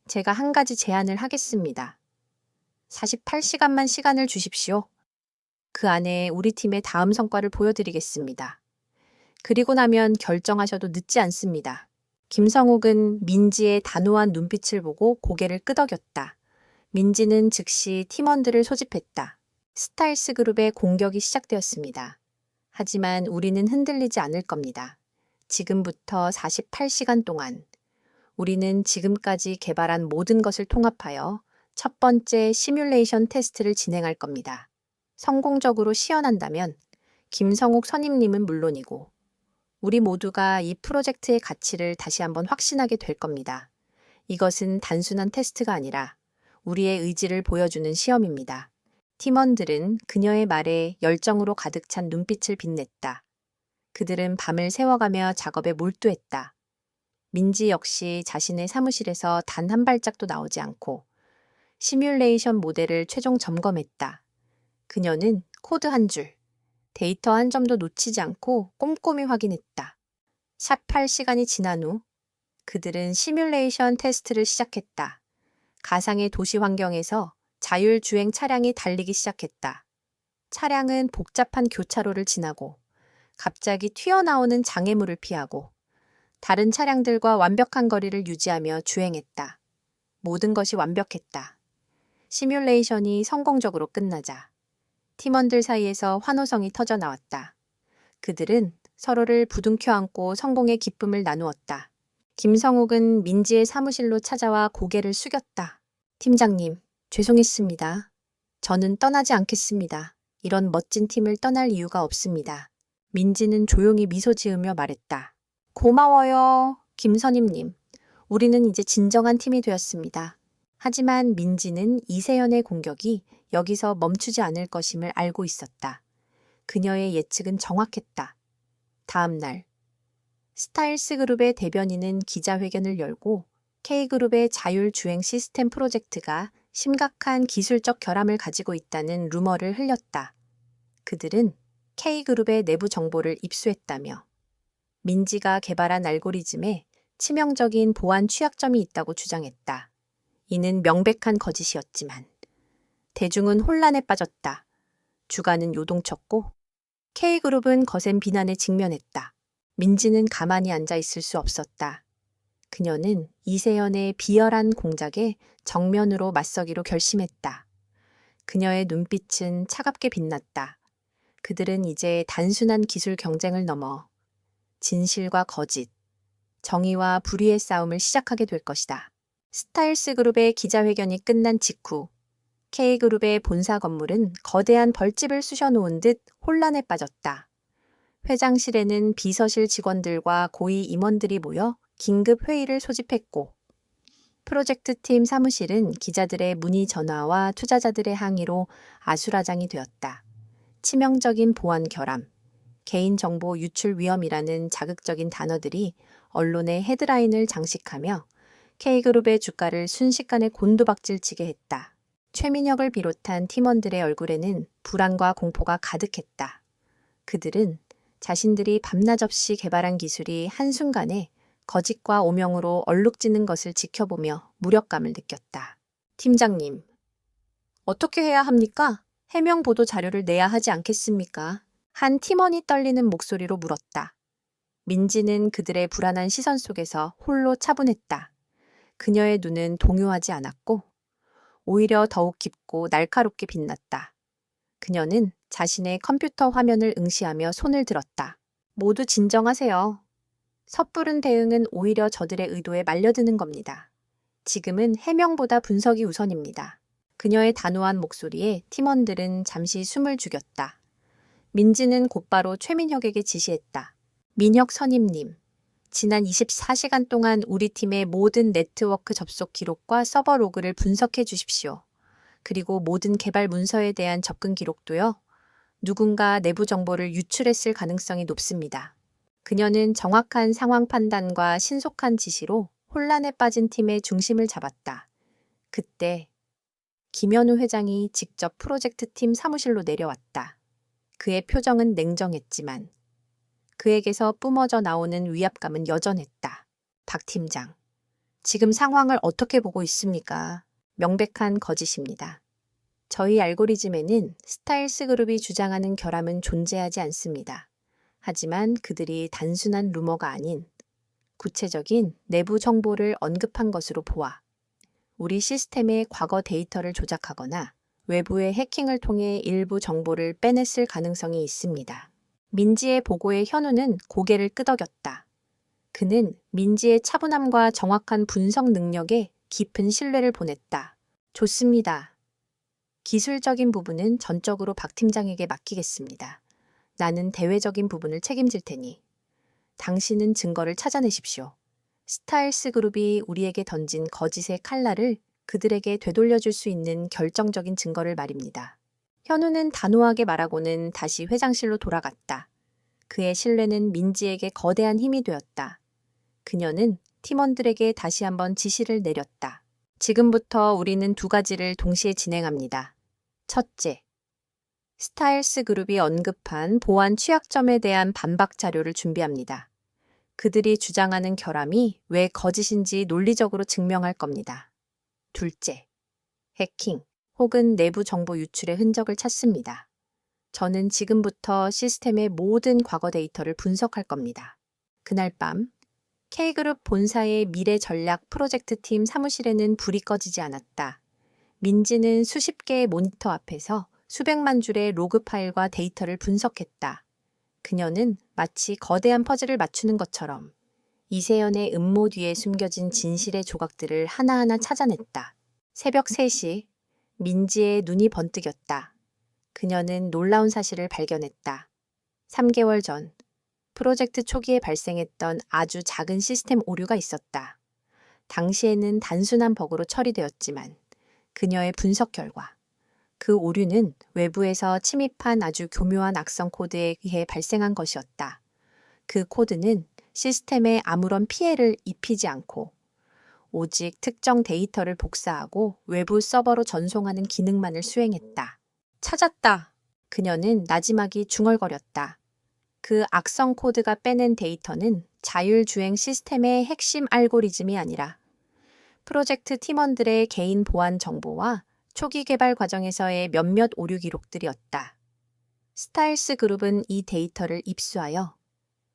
제가 한 가지 제안을 하겠습니다. 48시간만 시간을 주십시오. 그 안에 우리 팀의 다음 성과를 보여드리겠습니다. 그리고 나면 결정하셔도 늦지 않습니다. 김성욱은 민지의 단호한 눈빛을 보고 고개를 끄덕였다. 민지는 즉시 팀원들을 소집했다. 스타일스 그룹의 공격이 시작되었습니다. 하지만 우리는 흔들리지 않을 겁니다. 지금부터 48시간 동안 우리는 지금까지 개발한 모든 것을 통합하여 첫 번째 시뮬레이션 테스트를 진행할 겁니다. 성공적으로 시연한다면 김성욱 선임님은 물론이고 우리 모두가 이 프로젝트의 가치를 다시 한번 확신하게 될 겁니다. 이것은 단순한 테스트가 아니라 우리의 의지를 보여주는 시험입니다. 팀원들은 그녀의 말에 열정으로 가득 찬 눈빛을 빛냈다. 그들은 밤을 새워가며 작업에 몰두했다. 민지 역시 자신의 사무실에서 단 한 발짝도 나오지 않고 시뮬레이션 모델을 최종 점검했다. 그녀는 코드 한 줄, 데이터 한 점도 놓치지 않고 꼼꼼히 확인했다. 샷 8시간이 지난 후 그들은 시뮬레이션 테스트를 시작했다. 가상의 도시 환경에서 자율주행 차량이 달리기 시작했다. 차량은 복잡한 교차로를 지나고 갑자기 튀어나오는 장애물을 피하고 다른 차량들과 완벽한 거리를 유지하며 주행했다. 모든 것이 완벽했다. 시뮬레이션이 성공적으로 끝나자 팀원들 사이에서 환호성이 터져 나왔다. 그들은 서로를 부둥켜 안고 성공의 기쁨을 나누었다. 김성욱은 민지의 사무실로 찾아와 고개를 숙였다. 팀장님, 죄송했습니다. 저는 떠나지 않겠습니다. 이런 멋진 팀을 떠날 이유가 없습니다. 민지는 조용히 미소 지으며 말했다. 고마워요, 김선임님. 우리는 이제 진정한 팀이 되었습니다. 하지만 민지는 이세연의 공격이 여기서 멈추지 않을 것임을 알고 있었다. 그녀의 예측은 정확했다. 다음 날, 스타일스 그룹의 대변인은 기자회견을 열고 K그룹의 자율주행 시스템 프로젝트가 심각한 기술적 결함을 가지고 있다는 루머를 흘렸다. 그들은 K그룹의 내부 정보를 입수했다며 민지가 개발한 알고리즘에 치명적인 보안 취약점이 있다고 주장했다. 이는 명백한 거짓이었지만 대중은 혼란에 빠졌다. 주가는 요동쳤고 K그룹은 거센 비난에 직면했다. 민지는 가만히 앉아 있을 수 없었다. 그녀는 이세연의 비열한 공작에 정면으로 맞서기로 결심했다. 그녀의 눈빛은 차갑게 빛났다. 그들은 이제 단순한 기술 경쟁을 넘어 진실과 거짓, 정의와 불의의 싸움을 시작하게 될 것이다. 스타일스 그룹의 기자회견이 끝난 직후 K그룹의 본사 건물은 거대한 벌집을 쑤셔놓은 듯 혼란에 빠졌다. 회장실에는 비서실 직원들과 고위 임원들이 모여 긴급 회의를 소집했고 프로젝트 팀 사무실은 기자들의 문의 전화와 투자자들의 항의로 아수라장이 되었다. 치명적인 보안 결함, 개인정보 유출 위험이라는 자극적인 단어들이 언론의 헤드라인을 장식하며 K그룹의 주가를 순식간에 곤두박질치게 했다. 최민혁을 비롯한 팀원들의 얼굴에는 불안과 공포가 가득했다. 그들은 자신들이 밤낮없이 개발한 기술이 한순간에 거짓과 오명으로 얼룩지는 것을 지켜보며 무력감을 느꼈다. 팀장님, 어떻게 해야 합니까? 해명 보도 자료를 내야 하지 않겠습니까? 한 팀원이 떨리는 목소리로 물었다. 민지는 그들의 불안한 시선 속에서 홀로 차분했다. 그녀의 눈은 동요하지 않았고 오히려 더욱 깊고 날카롭게 빛났다. 그녀는 자신의 컴퓨터 화면을 응시하며 손을 들었다. 모두 진정하세요. 섣부른 대응은 오히려 저들의 의도에 말려드는 겁니다. 지금은 해명보다 분석이 우선입니다. 그녀의 단호한 목소리에 팀원들은 잠시 숨을 죽였다. 민지는 곧바로 최민혁에게 지시했다. 민혁 선임님, 지난 24시간 동안 우리 팀의 모든 네트워크 접속 기록과 서버 로그를 분석해 주십시오. 그리고 모든 개발 문서에 대한 접근 기록도요. 누군가 내부 정보를 유출했을 가능성이 높습니다. 그녀는 정확한 상황 판단과 신속한 지시로 혼란에 빠진 팀의 중심을 잡았다. 그때 김현우 회장이 직접 프로젝트 팀 사무실로 내려왔다. 그의 표정은 냉정했지만 그에게서 뿜어져 나오는 위압감은 여전했다. 박 팀장, 지금 상황을 어떻게 보고 있습니까? 명백한 거짓입니다. 저희 알고리즘에는 스타일스 그룹이 주장하는 결함은 존재하지 않습니다. 하지만 그들이 단순한 루머가 아닌 구체적인 내부 정보를 언급한 것으로 보아 우리 시스템의 과거 데이터를 조작하거나 외부의 해킹을 통해 일부 정보를 빼냈을 가능성이 있습니다. 민지의 보고에 현우는 고개를 끄덕였다. 그는 민지의 차분함과 정확한 분석 능력에 깊은 신뢰를 보냈다. 좋습니다. 기술적인 부분은 전적으로 박 팀장에게 맡기겠습니다. 나는 대외적인 부분을 책임질 테니 당신은 증거를 찾아내십시오. 스타일스 그룹이 우리에게 던진 거짓의 칼날을 그들에게 되돌려줄 수 있는 결정적인 증거를 말입니다. 현우는 단호하게 말하고는 다시 회장실로 돌아갔다. 그의 신뢰는 민지에게 거대한 힘이 되었다. 그녀는 팀원들에게 다시 한번 지시를 내렸다. 지금부터 우리는 두 가지를 동시에 진행합니다. 첫째, 스타일스 그룹이 언급한 보안 취약점에 대한 반박 자료를 준비합니다. 그들이 주장하는 결함이 왜 거짓인지 논리적으로 증명할 겁니다. 둘째, 해킹 혹은 내부 정보 유출의 흔적을 찾습니다. 저는 지금부터 시스템의 모든 과거 데이터를 분석할 겁니다. 그날 밤, K그룹 본사의 미래 전략 프로젝트 팀 사무실에는 불이 꺼지지 않았다. 민지는 수십 개의 모니터 앞에서 수백만 줄의 로그 파일과 데이터를 분석했다. 그녀는 마치 거대한 퍼즐을 맞추는 것처럼 이세연의 음모 뒤에 숨겨진 진실의 조각들을 하나하나 찾아냈다. 새벽 3시, 민지의 눈이 번뜩였다. 그녀는 놀라운 사실을 발견했다. 3개월 전, 프로젝트 초기에 발생했던 아주 작은 시스템 오류가 있었다. 당시에는 단순한 버그로 처리되었지만 그녀의 분석 결과, 그 오류는 외부에서 침입한 아주 교묘한 악성 코드에 의해 발생한 것이었다. 그 코드는 시스템에 아무런 피해를 입히지 않고 오직 특정 데이터를 복사하고 외부 서버로 전송하는 기능만을 수행했다. 찾았다. 그녀는 나지막이 중얼거렸다. 그 악성 코드가 빼낸 데이터는 자율주행 시스템의 핵심 알고리즘이 아니라 프로젝트 팀원들의 개인 보안 정보와 초기 개발 과정에서의 몇몇 오류 기록들이었다. 스타일스 그룹은 이 데이터를 입수하여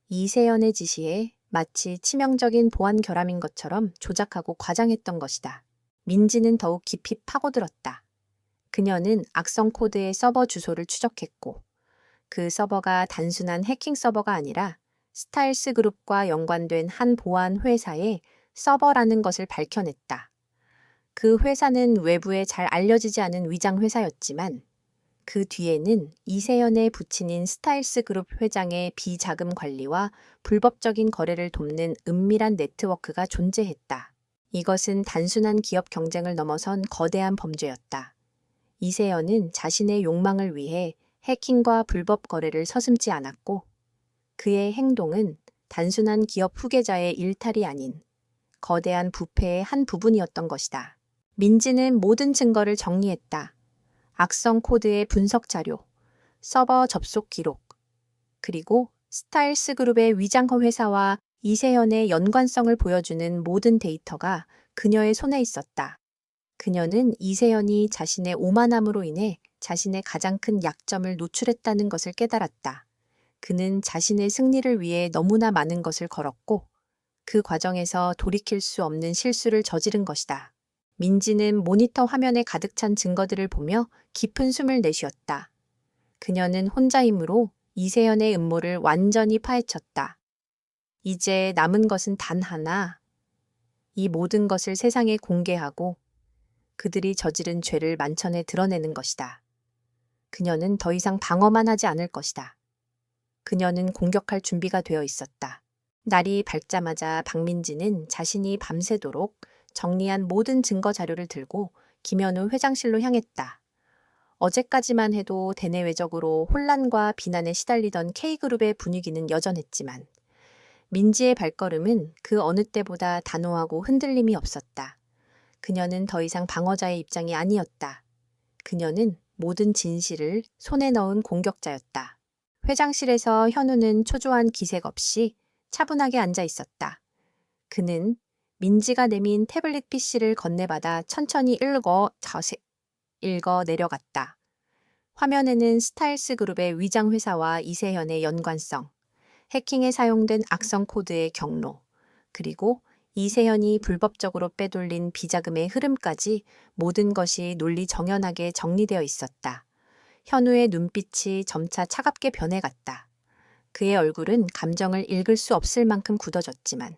이세연의 지시에 마치 치명적인 보안 결함인 것처럼 조작하고 과장했던 것이다. 민지는 더욱 깊이 파고들었다. 그녀는 악성 코드의 서버 주소를 추적했고 그 서버가 단순한 해킹 서버가 아니라 스타일스 그룹과 연관된 한 보안 회사의 서버라는 것을 밝혀냈다. 그 회사는 외부에 잘 알려지지 않은 위장 회사였지만 그 뒤에는 이세연의 부친인 스타일스 그룹 회장의 비자금 관리와 불법적인 거래를 돕는 은밀한 네트워크가 존재했다. 이것은 단순한 기업 경쟁을 넘어선 거대한 범죄였다. 이세연은 자신의 욕망을 위해 해킹과 불법 거래를 서슴지 않았고 그의 행동은 단순한 기업 후계자의 일탈이 아닌 거대한 부패의 한 부분이었던 것이다. 민지는 모든 증거를 정리했다. 악성 코드의 분석 자료, 서버 접속 기록, 그리고 스타일스 그룹의 위장허 회사와 이세연의 연관성을 보여주는 모든 데이터가 그녀의 손에 있었다. 그녀는 이세연이 자신의 오만함으로 인해 자신의 가장 큰 약점을 노출했다는 것을 깨달았다. 그는 자신의 승리를 위해 너무나 많은 것을 걸었고 그 과정에서 돌이킬 수 없는 실수를 저지른 것이다. 민지는 모니터 화면에 가득 찬 증거들을 보며 깊은 숨을 내쉬었다. 그녀는 혼자 힘으로 이세연의 음모를 완전히 파헤쳤다. 이제 남은 것은 단 하나. 이 모든 것을 세상에 공개하고 그들이 저지른 죄를 만천에 드러내는 것이다. 그녀는 더 이상 방어만 하지 않을 것이다. 그녀는 공격할 준비가 되어 있었다. 날이 밝자마자 박민지는 자신이 밤새도록 정리한 모든 증거 자료를 들고 김현우 회장실로 향했다. 어제까지만 해도 대내외적으로 혼란과 비난에 시달리던 K그룹의 분위기는 여전했지만 민지의 발걸음은 그 어느 때보다 단호하고 흔들림이 없었다. 그녀는 더 이상 방어자의 입장이 아니었다. 그녀는 모든 진실을 손에 넣은 공격자였다. 회장실에서 현우는 초조한 기색 없이 차분하게 앉아 있었다. 그는 민지가 내민 태블릿 PC를 건네받아 천천히 읽어 내려갔다. 화면에는 스타일스 그룹의 위장 회사와 이세현의 연관성, 해킹에 사용된 악성 코드의 경로, 그리고 이세현이 불법적으로 빼돌린 비자금의 흐름까지 모든 것이 논리 정연하게 정리되어 있었다. 현우의 눈빛이 점차 차갑게 변해갔다. 그의 얼굴은 감정을 읽을 수 없을 만큼 굳어졌지만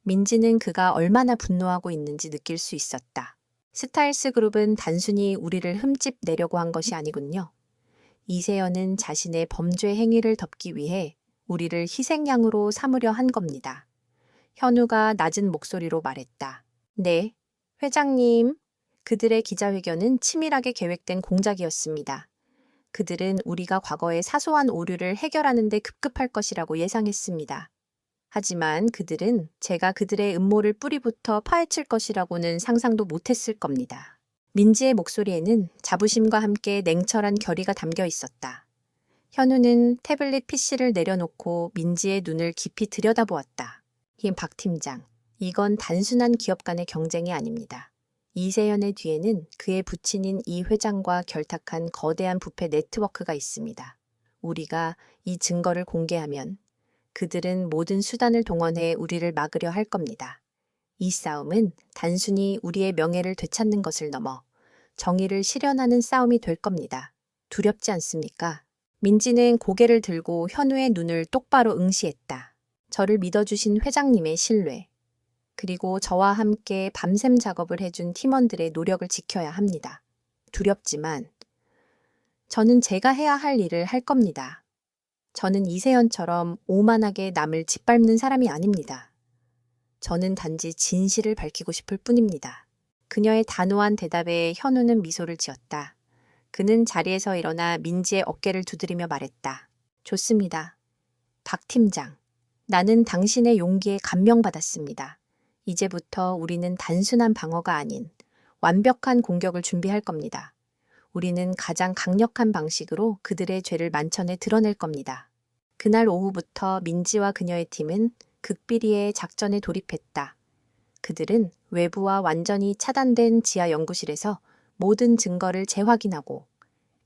민지는 그가 얼마나 분노하고 있는지 느낄 수 있었다. 스타일스 그룹은 단순히 우리를 흠집 내려고 한 것이 아니군요. 이세연은 자신의 범죄 행위를 덮기 위해 우리를 희생양으로 삼으려 한 겁니다. 현우가 낮은 목소리로 말했다. 네, 회장님. 그들의 기자회견은 치밀하게 계획된 공작이었습니다. 그들은 우리가 과거의 사소한 오류를 해결하는 데 급급할 것이라고 예상했습니다. 하지만 그들은 제가 그들의 음모를 뿌리부터 파헤칠 것이라고는 상상도 못했을 겁니다. 민지의 목소리에는 자부심과 함께 냉철한 결의가 담겨 있었다. 현우는 태블릿 PC를 내려놓고 민지의 눈을 깊이 들여다보았다. 박 팀장, 이건 단순한 기업 간의 경쟁이 아닙니다. 이세연의 뒤에는 그의 부친인 이 회장과 결탁한 거대한 부패 네트워크가 있습니다. 우리가 이 증거를 공개하면 그들은 모든 수단을 동원해 우리를 막으려 할 겁니다. 이 싸움은 단순히 우리의 명예를 되찾는 것을 넘어 정의를 실현하는 싸움이 될 겁니다. 두렵지 않습니까? 민지는 고개를 들고 현우의 눈을 똑바로 응시했다. 저를 믿어주신 회장님의 신뢰, 그리고 저와 함께 밤샘 작업을 해준 팀원들의 노력을 지켜야 합니다. 두렵지만 저는 제가 해야 할 일을 할 겁니다. 저는 이세연처럼 오만하게 남을 짓밟는 사람이 아닙니다. 저는 단지 진실을 밝히고 싶을 뿐입니다. 그녀의 단호한 대답에 현우는 미소를 지었다. 그는 자리에서 일어나 민지의 어깨를 두드리며 말했다. 좋습니다. 박 팀장, 나는 당신의 용기에 감명받았습니다. 이제부터 우리는 단순한 방어가 아닌 완벽한 공격을 준비할 겁니다. 우리는 가장 강력한 방식으로 그들의 죄를 만천에 드러낼 겁니다. 그날 오후부터 민지와 그녀의 팀은 극비리의 작전에 돌입했다. 그들은 외부와 완전히 차단된 지하 연구실에서 모든 증거를 재확인하고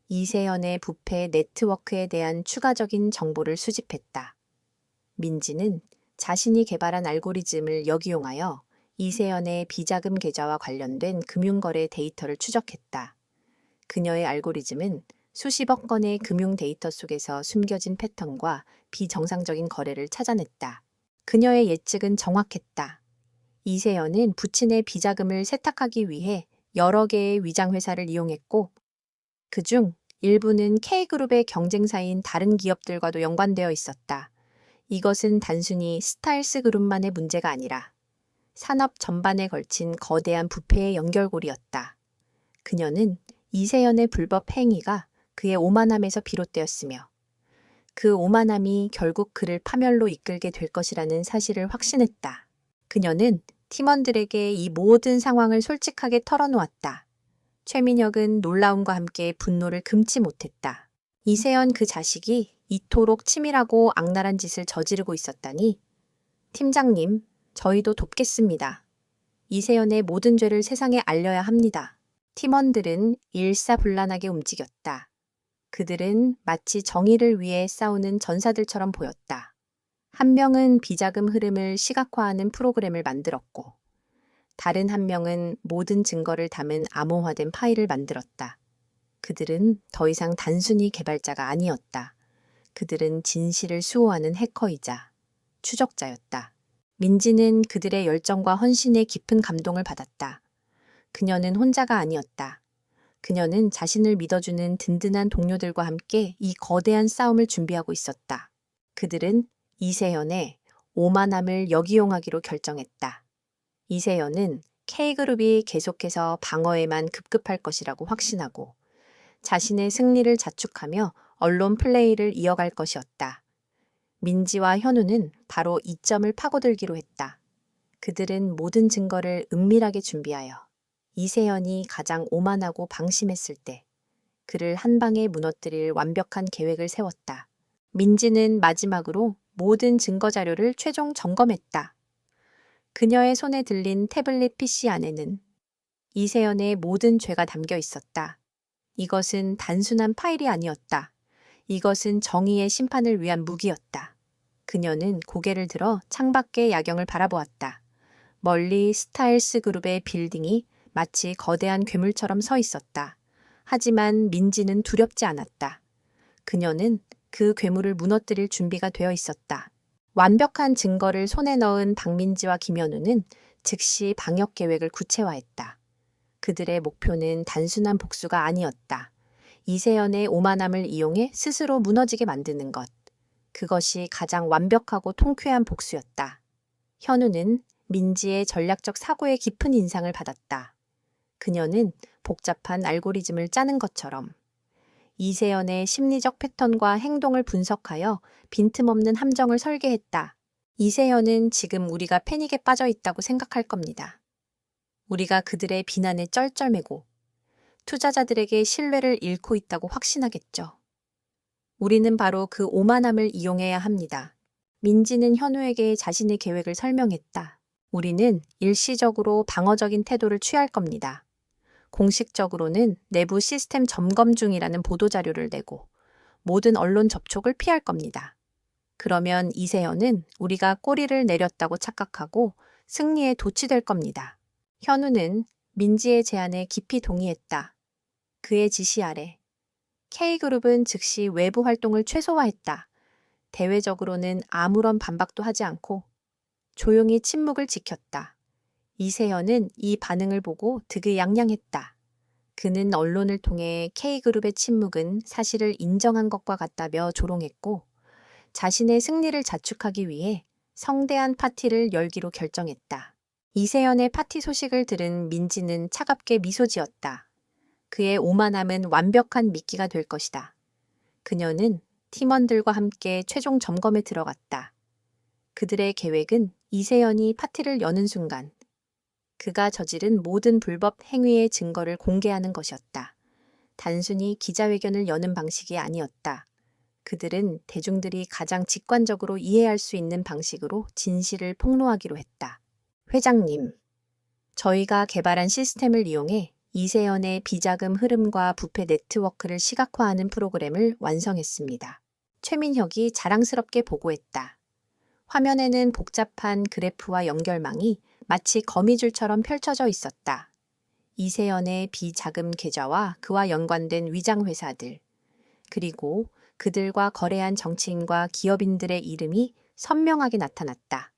이세연의 부패 네트워크에 대한 추가적인 정보를 수집했다. 민지는 자신이 개발한 알고리즘을 역이용하여 이세연의 비자금 계좌와 관련된 금융거래 데이터를 추적했다. 그녀의 알고리즘은 수십억 건의 금융 데이터 속에서 숨겨진 패턴과 비정상적인 거래를 찾아냈다. 그녀의 예측은 정확했다. 이세연은 부친의 비자금을 세탁하기 위해 여러 개의 위장회사를 이용했고 그중 일부는 K그룹의 경쟁사인 다른 기업들과도 연관되어 있었다. 이것은 단순히 스타일스 그룹만의 문제가 아니라 산업 전반에 걸친 거대한 부패의 연결고리였다. 그녀는 이세연의 불법 행위가 그의 오만함에서 비롯되었으며 그 오만함이 결국 그를 파멸로 이끌게 될 것이라는 사실을 확신했다. 그녀는 팀원들에게 이 모든 상황을 솔직하게 털어놓았다. 최민혁은 놀라움과 함께 분노를 금치 못했다. 이세연 그 자식이 이토록 치밀하고 악랄한 짓을 저지르고 있었다니. 팀장님, 저희도 돕겠습니다. 이세연의 모든 죄를 세상에 알려야 합니다. 팀원들은 일사불란하게 움직였다. 그들은 마치 정의를 위해 싸우는 전사들처럼 보였다. 한 명은 비자금 흐름을 시각화하는 프로그램을 만들었고, 다른 한 명은 모든 증거를 담은 암호화된 파일을 만들었다. 그들은 더 이상 단순히 개발자가 아니었다. 그들은 진실을 수호하는 해커이자 추적자였다. 민지는 그들의 열정과 헌신에 깊은 감동을 받았다. 그녀는 혼자가 아니었다. 그녀는 자신을 믿어주는 든든한 동료들과 함께 이 거대한 싸움을 준비하고 있었다. 그들은 이세연의 오만함을 역이용하기로 결정했다. 이세연은 K그룹이 계속해서 방어에만 급급할 것이라고 확신하고 자신의 승리를 자축하며 언론 플레이를 이어갈 것이었다. 민지와 현우는 바로 이 점을 파고들기로 했다. 그들은 모든 증거를 은밀하게 준비하여 이세연이 가장 오만하고 방심했을 때 그를 한 방에 무너뜨릴 완벽한 계획을 세웠다. 민지는 마지막으로 모든 증거 자료를 최종 점검했다. 그녀의 손에 들린 태블릿 PC 안에는 이세연의 모든 죄가 담겨 있었다. 이것은 단순한 파일이 아니었다. 이것은 정의의 심판을 위한 무기였다. 그녀는 고개를 들어 창밖의 야경을 바라보았다. 멀리 스타일스 그룹의 빌딩이 마치 거대한 괴물처럼 서 있었다. 하지만 민지는 두렵지 않았다. 그녀는 그 괴물을 무너뜨릴 준비가 되어 있었다. 완벽한 증거를 손에 넣은 박민지와 김현우는 즉시 방역 계획을 구체화했다. 그들의 목표는 단순한 복수가 아니었다. 이세연의 오만함을 이용해 스스로 무너지게 만드는 것. 그것이 가장 완벽하고 통쾌한 복수였다. 현우는 민지의 전략적 사고에 깊은 인상을 받았다. 그녀는 복잡한 알고리즘을 짜는 것처럼 이세연의 심리적 패턴과 행동을 분석하여 빈틈없는 함정을 설계했다. 이세연은 지금 우리가 패닉에 빠져 있다고 생각할 겁니다. 우리가 그들의 비난에 쩔쩔매고 투자자들에게 신뢰를 잃고 있다고 확신하겠죠. 우리는 바로 그 오만함을 이용해야 합니다. 민지는 현우에게 자신의 계획을 설명했다. 우리는 일시적으로 방어적인 태도를 취할 겁니다. 공식적으로는 내부 시스템 점검 중이라는 보도자료를 내고 모든 언론 접촉을 피할 겁니다. 그러면 이세연은 우리가 꼬리를 내렸다고 착각하고 승리에 도취될 겁니다. 현우는 민지의 제안에 깊이 동의했다. 그의 지시 아래 K그룹은 즉시 외부 활동을 최소화했다. 대외적으로는 아무런 반박도 하지 않고 조용히 침묵을 지켰다. 이세연은 이 반응을 보고 득의양양했다. 그는 언론을 통해 K그룹의 침묵은 사실을 인정한 것과 같다며 조롱했고 자신의 승리를 자축하기 위해 성대한 파티를 열기로 결정했다. 이세연의 파티 소식을 들은 민지는 차갑게 미소 지었다. 그의 오만함은 완벽한 미끼가 될 것이다. 그녀는 팀원들과 함께 최종 점검에 들어갔다. 그들의 계획은 이세연이 파티를 여는 순간 그가 저지른 모든 불법 행위의 증거를 공개하는 것이었다. 단순히 기자회견을 여는 방식이 아니었다. 그들은 대중들이 가장 직관적으로 이해할 수 있는 방식으로 진실을 폭로하기로 했다. 회장님, 저희가 개발한 시스템을 이용해 이세연의 비자금 흐름과 부패 네트워크를 시각화하는 프로그램을 완성했습니다. 최민혁이 자랑스럽게 보고했다. 화면에는 복잡한 그래프와 연결망이 마치 거미줄처럼 펼쳐져 있었다. 이세연의 비자금 계좌와 그와 연관된 위장 회사들, 그리고 그들과 거래한 정치인과 기업인들의 이름이 선명하게 나타났다.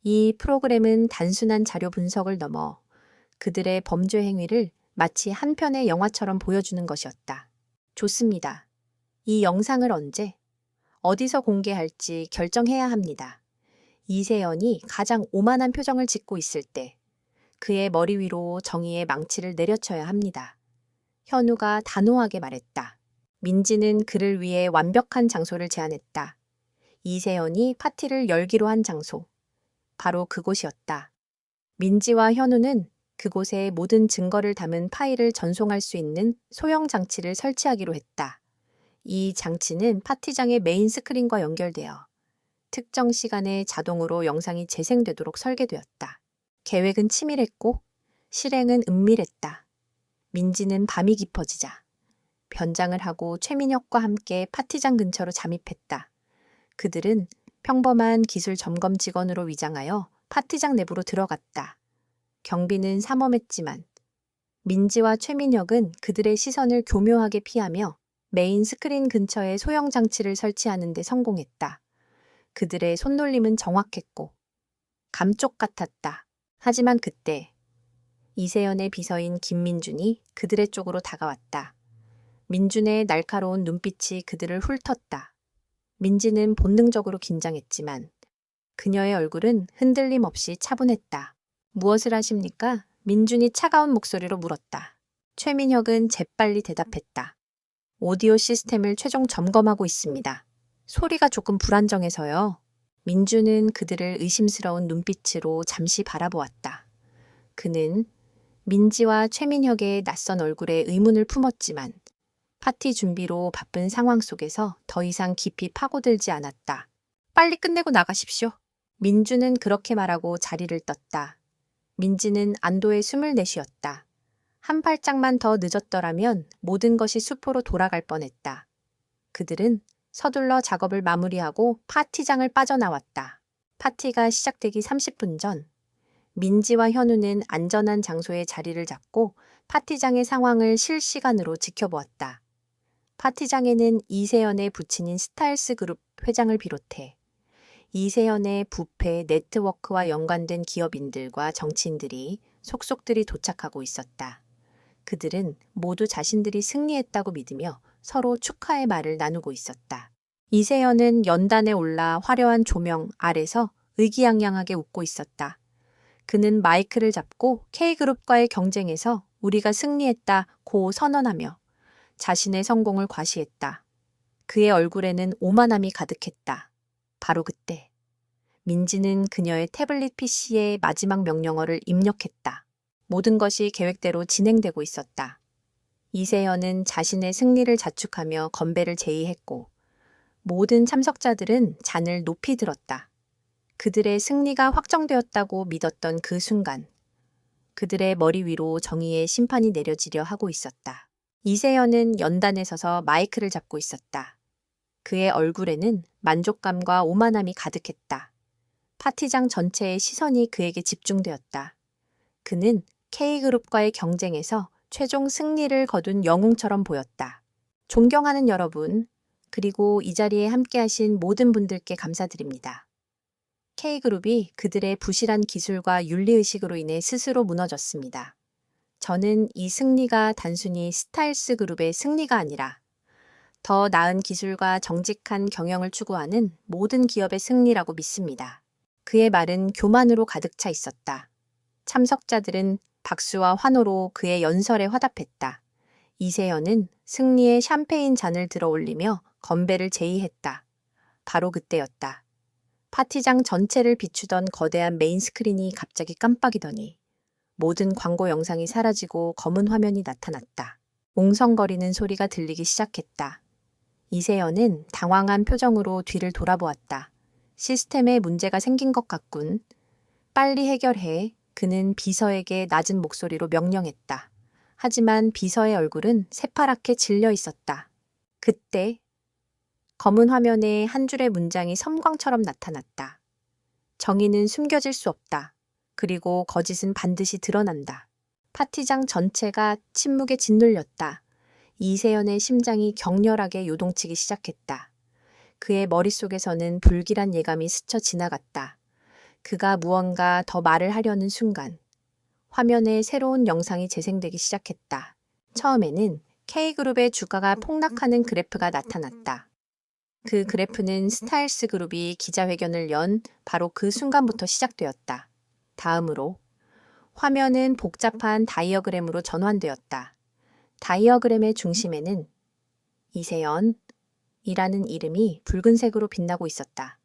이 프로그램은 단순한 자료 분석을 넘어 그들의 범죄 행위를 마치 한 편의 영화처럼 보여주는 것이었다. 좋습니다. 이 영상을 언제, 어디서 공개할지 결정해야 합니다. 이세연이 가장 오만한 표정을 짓고 있을 때 그의 머리 위로 정의의 망치를 내려쳐야 합니다. 현우가 단호하게 말했다. 민지는 그를 위해 완벽한 장소를 제안했다. 이세연이 파티를 열기로 한 장소. 바로 그곳이었다. 민지와 현우는 그곳에 모든 증거를 담은 파일을 전송할 수 있는 소형 장치를 설치하기로 했다. 이 장치는 파티장의 메인 스크린과 연결되어 특정 시간에 자동으로 영상이 재생되도록 설계되었다. 계획은 치밀했고 실행은 은밀했다. 민지는 밤이 깊어지자 변장을 하고 최민혁과 함께 파티장 근처로 잠입했다. 그들은 평범한 기술 점검 직원으로 위장하여 파티장 내부로 들어갔다. 경비는 삼엄했지만 민지와 최민혁은 그들의 시선을 교묘하게 피하며 메인 스크린 근처에 소형 장치를 설치하는 데 성공했다. 그들의 손놀림은 정확했고 감쪽 같았다. 하지만 그때 이세연의 비서인 김민준이 그들의 쪽으로 다가왔다. 민준의 날카로운 눈빛이 그들을 훑었다. 민지는 본능적으로 긴장했지만 그녀의 얼굴은 흔들림 없이 차분했다. 무엇을 하십니까? 민준이 차가운 목소리로 물었다. 최민혁은 재빨리 대답했다. 오디오 시스템을 최종 점검하고 있습니다. 소리가 조금 불안정해서요. 민준은 그들을 의심스러운 눈빛으로 잠시 바라보았다. 그는 민지와 최민혁의 낯선 얼굴에 의문을 품었지만 파티 준비로 바쁜 상황 속에서 더 이상 깊이 파고들지 않았다. 빨리 끝내고 나가십시오. 민준은 그렇게 말하고 자리를 떴다. 민지는 안도의 숨을 내쉬었다. 한 발짝만 더 늦었더라면 모든 것이 수포로 돌아갈 뻔했다. 그들은 서둘러 작업을 마무리하고 파티장을 빠져나왔다. 파티가 시작되기 30분 전, 민지와 현우는 안전한 장소에 자리를 잡고 파티장의 상황을 실시간으로 지켜보았다. 파티장에는 이세연의 부친인 스타일스 그룹 회장을 비롯해 이세연의 부패 네트워크와 연관된 기업인들과 정치인들이 속속들이 도착하고 있었다. 그들은 모두 자신들이 승리했다고 믿으며 서로 축하의 말을 나누고 있었다. 이세연은 연단에 올라 화려한 조명 아래서 의기양양하게 웃고 있었다. 그는 마이크를 잡고 K그룹과의 경쟁에서 우리가 승리했다고 선언하며 자신의 성공을 과시했다. 그의 얼굴에는 오만함이 가득했다. 바로 그때 민지는 그녀의 태블릿 PC에 마지막 명령어를 입력했다. 모든 것이 계획대로 진행되고 있었다. 이세연은 자신의 승리를 자축하며 건배를 제의했고 모든 참석자들은 잔을 높이 들었다. 그들의 승리가 확정되었다고 믿었던 그 순간 그들의 머리 위로 정의의 심판이 내려지려 하고 있었다. 이세연은 연단에 서서 마이크를 잡고 있었다. 그의 얼굴에는 만족감과 오만함이 가득했다. 파티장 전체의 시선이 그에게 집중되었다. 그는 K그룹과의 경쟁에서 최종 승리를 거둔 영웅처럼 보였다. 존경하는 여러분, 그리고 이 자리에 함께하신 모든 분들께 감사드립니다. K그룹이 그들의 부실한 기술과 윤리의식으로 인해 스스로 무너졌습니다. 저는 이 승리가 단순히 스타일스 그룹의 승리가 아니라 더 나은 기술과 정직한 경영을 추구하는 모든 기업의 승리라고 믿습니다. 그의 말은 교만으로 가득 차 있었다. 참석자들은 박수와 환호로 그의 연설에 화답했다. 이세연은 승리의 샴페인 잔을 들어 올리며 건배를 제의했다. 바로 그때였다. 파티장 전체를 비추던 거대한 메인 스크린이 갑자기 깜빡이더니 모든 광고 영상이 사라지고 검은 화면이 나타났다. 웅성거리는 소리가 들리기 시작했다. 이세연은 당황한 표정으로 뒤를 돌아보았다. 시스템에 문제가 생긴 것 같군. 빨리 해결해. 그는 비서에게 낮은 목소리로 명령했다. 하지만 비서의 얼굴은 새파랗게 질려 있었다. 그때 검은 화면에 한 줄의 문장이 섬광처럼 나타났다. 정의는 숨겨질 수 없다. 그리고 거짓은 반드시 드러난다. 파티장 전체가 침묵에 짓눌렸다. 이세연의 심장이 격렬하게 요동치기 시작했다. 그의 머릿속에서는 불길한 예감이 스쳐 지나갔다. 그가 무언가 더 말을 하려는 순간 화면에 새로운 영상이 재생되기 시작했다. 처음에는 K그룹의 주가가 폭락하는 그래프가 나타났다. 그 그래프는 스타일스 그룹이 기자회견을 연 바로 그 순간부터 시작되었다. 다음으로 화면은 복잡한 다이어그램으로 전환되었다. 다이어그램의 중심에는 이세연이라는 이름이 붉은색으로 빛나고 있었다.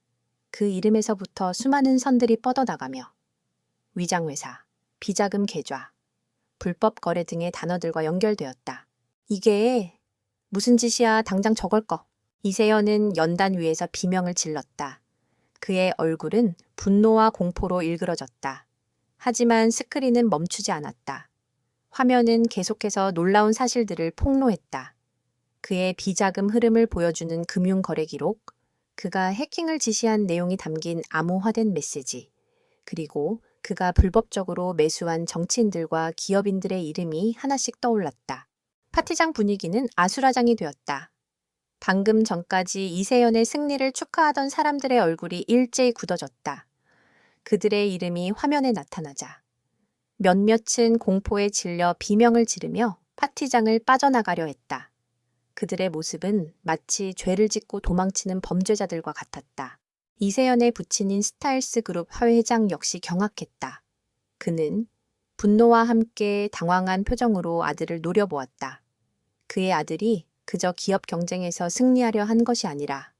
그 이름에서부터 수많은 선들이 뻗어나가며 위장회사, 비자금 계좌, 불법 거래 등의 단어들과 연결되었다. 이게 무슨 짓이야, 당장 저걸 꺼. 이세연은 연단 위에서 비명을 질렀다. 그의 얼굴은 분노와 공포로 일그러졌다. 하지만 스크린은 멈추지 않았다. 화면은 계속해서 놀라운 사실들을 폭로했다. 그의 비자금 흐름을 보여주는 금융거래 기록, 그가 해킹을 지시한 내용이 담긴 암호화된 메시지, 그리고 그가 불법적으로 매수한 정치인들과 기업인들의 이름이 하나씩 떠올랐다. 파티장 분위기는 아수라장이 되었다. 방금 전까지 이세연의 승리를 축하하던 사람들의 얼굴이 일제히 굳어졌다. 그들의 이름이 화면에 나타나자 몇몇은 공포에 질려 비명을 지르며 파티장을 빠져나가려 했다. 그들의 모습은 마치 죄를 짓고 도망치는 범죄자들과 같았다. 이세연의 부친인 스타일스 그룹 회장 역시 경악했다. 그는 분노와 함께 당황한 표정으로 아들을 노려보았다. 그의 아들이 그저 기업 경쟁에서 승리하려 한 것이 아니라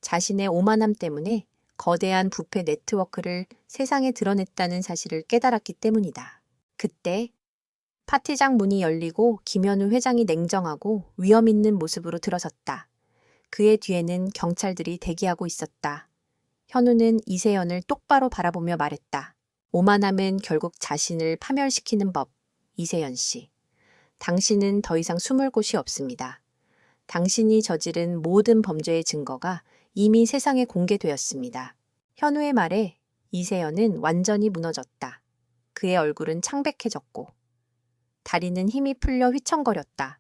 자신의 오만함 때문에 거대한 부패 네트워크를 세상에 드러냈다는 사실을 깨달았기 때문이다. 그때 파티장 문이 열리고 김현우 회장이 냉정하고 위험 있는 모습으로 들어섰다. 그의 뒤에는 경찰들이 대기하고 있었다. 현우는 이세연을 똑바로 바라보며 말했다. 오만함은 결국 자신을 파멸시키는 법. 이세연 씨, 당신은 더 이상 숨을 곳이 없습니다. 당신이 저지른 모든 범죄의 증거가 이미 세상에 공개되었습니다. 현우의 말에 이세연은 완전히 무너졌다. 그의 얼굴은 창백해졌고 다리는 힘이 풀려 휘청거렸다.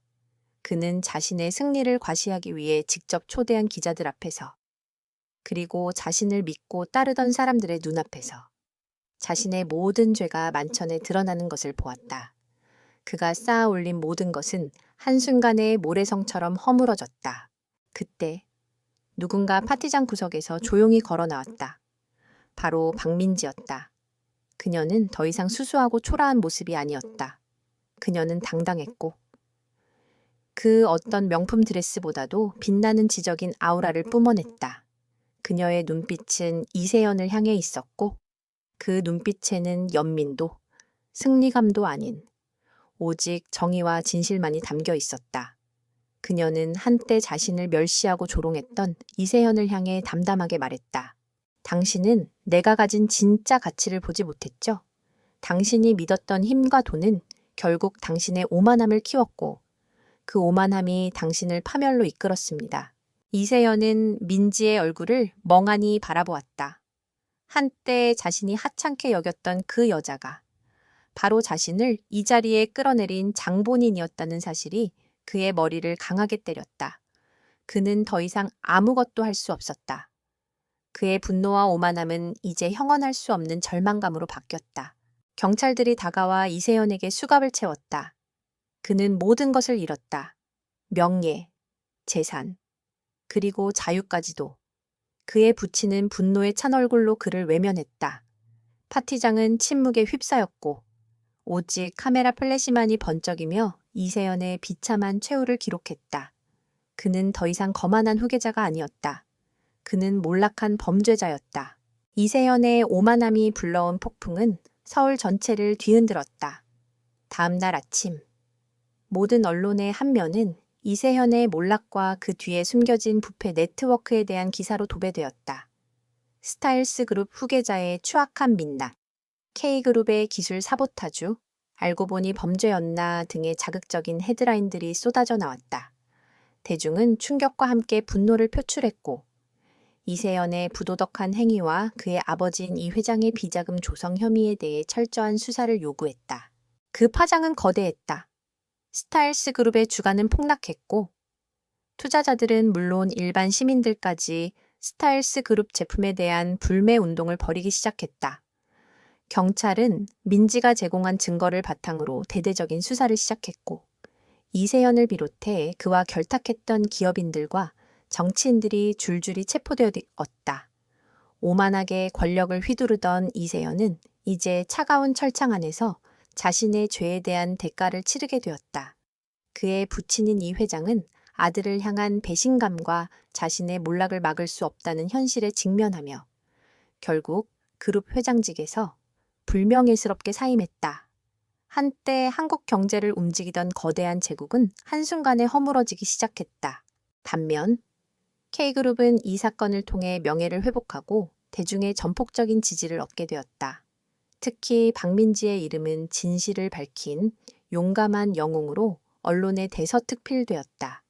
그는 자신의 승리를 과시하기 위해 직접 초대한 기자들 앞에서, 그리고 자신을 믿고 따르던 사람들의 눈앞에서 자신의 모든 죄가 만천에 드러나는 것을 보았다. 그가 쌓아 올린 모든 것은 한순간에 모래성처럼 허물어졌다. 그때 누군가 파티장 구석에서 조용히 걸어 나왔다. 바로 박민지였다. 그녀는 더 이상 수수하고 초라한 모습이 아니었다. 그녀는 당당했고 그 어떤 명품 드레스보다도 빛나는 지적인 아우라를 뿜어냈다. 그녀의 눈빛은 이세연을 향해 있었고 그 눈빛에는 연민도 승리감도 아닌 오직 정의와 진실만이 담겨 있었다. 그녀는 한때 자신을 멸시하고 조롱했던 이세연을 향해 담담하게 말했다. 당신은 내가 가진 진짜 가치를 보지 못했죠? 당신이 믿었던 힘과 돈은 결국 당신의 오만함을 키웠고 그 오만함이 당신을 파멸로 이끌었습니다. 이세연은 민지의 얼굴을 멍하니 바라보았다. 한때 자신이 하찮게 여겼던 그 여자가 바로 자신을 이 자리에 끌어내린 장본인이었다는 사실이 그의 머리를 강하게 때렸다. 그는 더 이상 아무것도 할 수 없었다. 그의 분노와 오만함은 이제 형언할 수 없는 절망감으로 바뀌었다. 경찰들이 다가와 이세연에게 수갑을 채웠다. 그는 모든 것을 잃었다. 명예, 재산, 그리고 자유까지도. 그의 부친은 분노에 찬 얼굴로 그를 외면했다. 파티장은 침묵에 휩싸였고 오직 카메라 플래시만이 번쩍이며 이세연의 비참한 최후를 기록했다. 그는 더 이상 거만한 후계자가 아니었다. 그는 몰락한 범죄자였다. 이세연의 오만함이 불러온 폭풍은 서울 전체를 뒤흔들었다. 다음 날 아침 모든 언론의 한 면은 이세현의 몰락과 그 뒤에 숨겨진 부패 네트워크에 대한 기사로 도배되었다. 스타일스 그룹 후계자의 추악한 민낯, K그룹의 기술 사보타주, 알고 보니 범죄였나 등의 자극적인 헤드라인들이 쏟아져 나왔다. 대중은 충격과 함께 분노를 표출했고 이세연의 부도덕한 행위와 그의 아버지인 이 회장의 비자금 조성 혐의에 대해 철저한 수사를 요구했다. 그 파장은 거대했다. 스타일스 그룹의 주가는 폭락했고 투자자들은 물론 일반 시민들까지 스타일스 그룹 제품에 대한 불매 운동을 벌이기 시작했다. 경찰은 민지가 제공한 증거를 바탕으로 대대적인 수사를 시작했고 이세연을 비롯해 그와 결탁했던 기업인들과 정치인들이 줄줄이 체포되었다. 오만하게 권력을 휘두르던 이세연은 이제 차가운 철창 안에서 자신의 죄에 대한 대가를 치르게 되었다. 그의 부친인 이 회장은 아들을 향한 배신감과 자신의 몰락을 막을 수 없다는 현실에 직면하며 결국 그룹 회장직에서 불명예스럽게 사임했다. 한때 한국 경제를 움직이던 거대한 제국은 한순간에 허물어지기 시작했다. 반면 K그룹은 이 사건을 통해 명예를 회복하고 대중의 전폭적인 지지를 얻게 되었다. 특히 박민지의 이름은 진실을 밝힌 용감한 영웅으로 언론에 대서특필되었다.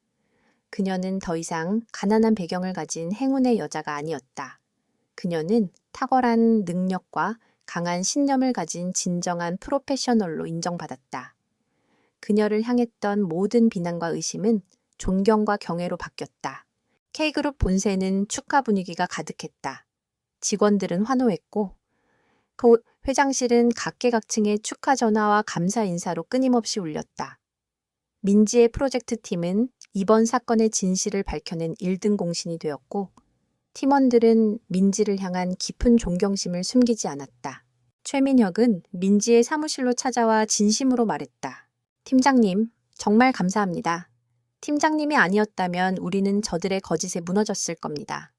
그녀는 더 이상 가난한 배경을 가진 행운의 여자가 아니었다. 그녀는 탁월한 능력과 강한 신념을 가진 진정한 프로페셔널로 인정받았다. 그녀를 향했던 모든 비난과 의심은 존경과 경애로 바뀌었다. K그룹 본사에는 축하 분위기가 가득했다. 직원들은 환호했고 그 회장실은 각계각층의 축하 전화와 감사 인사로 끊임없이 울렸다. 민지의 프로젝트 팀은 이번 사건의 진실을 밝혀낸 1등 공신이 되었고 팀원들은 민지를 향한 깊은 존경심을 숨기지 않았다. 최민혁은 민지의 사무실로 찾아와 진심으로 말했다. 팀장님, 정말 감사합니다. 팀장님이 아니었다면 우리는 저들의 거짓에 무너졌을 겁니다.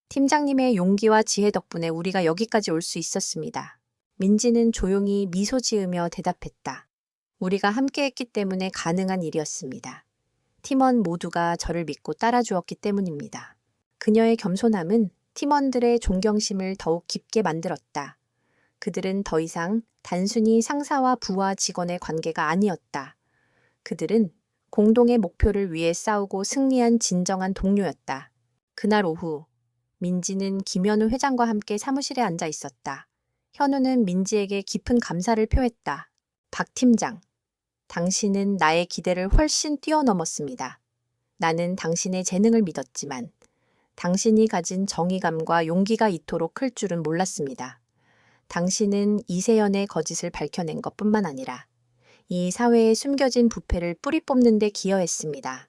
팀장님의 용기와 지혜 덕분에 우리가 여기까지 올 수 있었습니다. 민지는 조용히 미소 지으며 대답했다. 우리가 함께했기 때문에 가능한 일이었습니다. 팀원 모두가 저를 믿고 따라주었기 때문입니다. 그녀의 겸손함은 팀원들의 존경심을 더욱 깊게 만들었다. 그들은 더 이상 단순히 상사와 부하 직원의 관계가 아니었다. 그들은 공동의 목표를 위해 싸우고 승리한 진정한 동료였다. 그날 오후 민지는 김현우 회장과 함께 사무실에 앉아 있었다. 현우는 민지에게 깊은 감사를 표했다. 박 팀장, 당신은 나의 기대를 훨씬 뛰어넘었습니다. 나는 당신의 재능을 믿었지만 당신이 가진 정의감과 용기가 이토록 클 줄은 몰랐습니다. 당신은 이세연의 거짓을 밝혀낸 것뿐만 아니라 이 사회에 숨겨진 부패를 뿌리 뽑는 데 기여했습니다.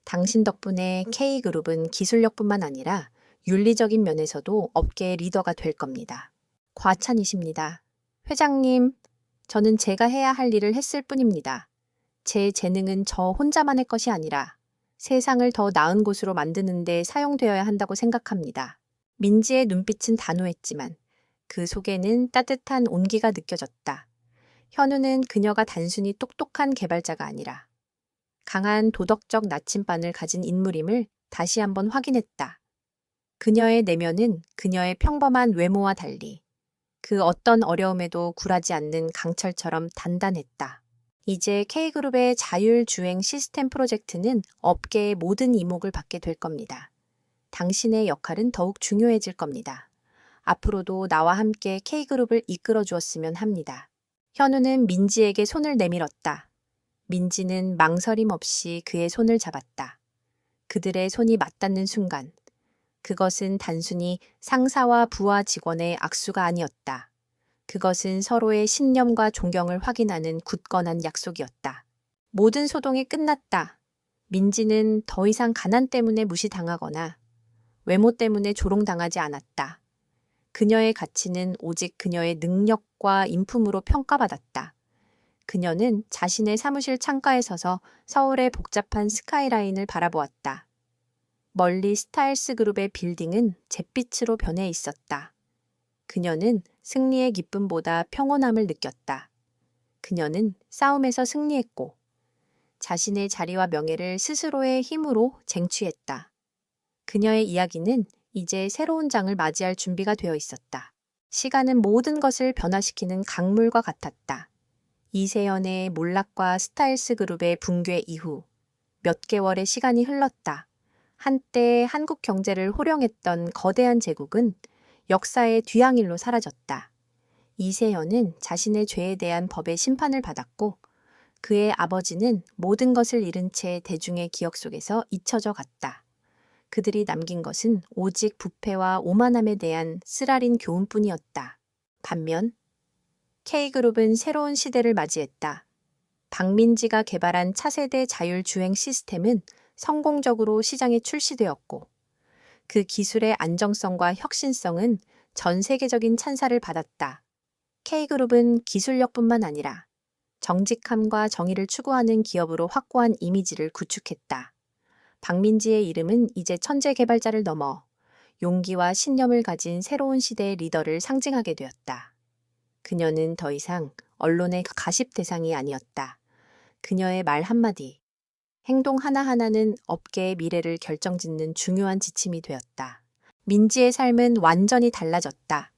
당신 덕분에 K그룹은 기술력뿐만 아니라 윤리적인 면에서도 업계의 리더가 될 겁니다. 과찬이십니다. 회장님, 저는 제가 해야 할 일을 했을 뿐입니다. 제 재능은 저 혼자만의 것이 아니라 세상을 더 나은 곳으로 만드는 데 사용되어야 한다고 생각합니다. 민지의 눈빛은 단호했지만 그 속에는 따뜻한 온기가 느껴졌다. 현우는 그녀가 단순히 똑똑한 개발자가 아니라 강한 도덕적 나침반을 가진 인물임을 다시 한번 확인했다. 그녀의 내면은 그녀의 평범한 외모와 달리 그 어떤 어려움에도 굴하지 않는 강철처럼 단단했다. 이제 K그룹의 자율주행 시스템 프로젝트는 업계의 모든 이목을 받게 될 겁니다. 당신의 역할은 더욱 중요해질 겁니다. 앞으로도 나와 함께 K그룹을 이끌어 주었으면 합니다. 현우는 민지에게 손을 내밀었다. 민지는 망설임 없이 그의 손을 잡았다. 그들의 손이 맞닿는 순간 그것은 단순히 상사와 부하 직원의 악수가 아니었다. 그것은 서로의 신념과 존경을 확인하는 굳건한 약속이었다. 모든 소동이 끝났다. 민지는 더 이상 가난 때문에 무시당하거나 외모 때문에 조롱당하지 않았다. 그녀의 가치는 오직 그녀의 능력과 인품으로 평가받았다. 그녀는 자신의 사무실 창가에 서서 서울의 복잡한 스카이라인을 바라보았다. 멀리 스타일스 그룹의 빌딩은 잿빛으로 변해 있었다. 그녀는 승리의 기쁨보다 평온함을 느꼈다. 그녀는 싸움에서 승리했고 자신의 자리와 명예를 스스로의 힘으로 쟁취했다. 그녀의 이야기는 이제 새로운 장을 맞이할 준비가 되어 있었다. 시간은 모든 것을 변화시키는 강물과 같았다. 이세연의 몰락과 스타일스 그룹의 붕괴 이후 몇 개월의 시간이 흘렀다. 한때 한국 경제를 호령했던 거대한 제국은 역사의 뒤향일로 사라졌다. 이세연은 자신의 죄에 대한 법의 심판을 받았고 그의 아버지는 모든 것을 잃은 채 대중의 기억 속에서 잊혀져 갔다. 그들이 남긴 것은 오직 부패와 오만함에 대한 쓰라린 교훈뿐이었다. 반면 K그룹은 새로운 시대를 맞이했다. 박민지가 개발한 차세대 자율주행 시스템은 성공적으로 시장에 출시되었고 그 기술의 안정성과 혁신성은 전 세계적인 찬사를 받았다. K그룹은 기술력뿐만 아니라 정직함과 정의를 추구하는 기업으로 확고한 이미지를 구축했다. 박민지의 이름은 이제 천재 개발자를 넘어 용기와 신념을 가진 새로운 시대의 리더를 상징하게 되었다. 그녀는 더 이상 언론의 가십 대상이 아니었다. 그녀의 말 한마디, 행동 하나하나는 업계의 미래를 결정짓는 중요한 지침이 되었다. 민지의 삶은 완전히 달라졌다.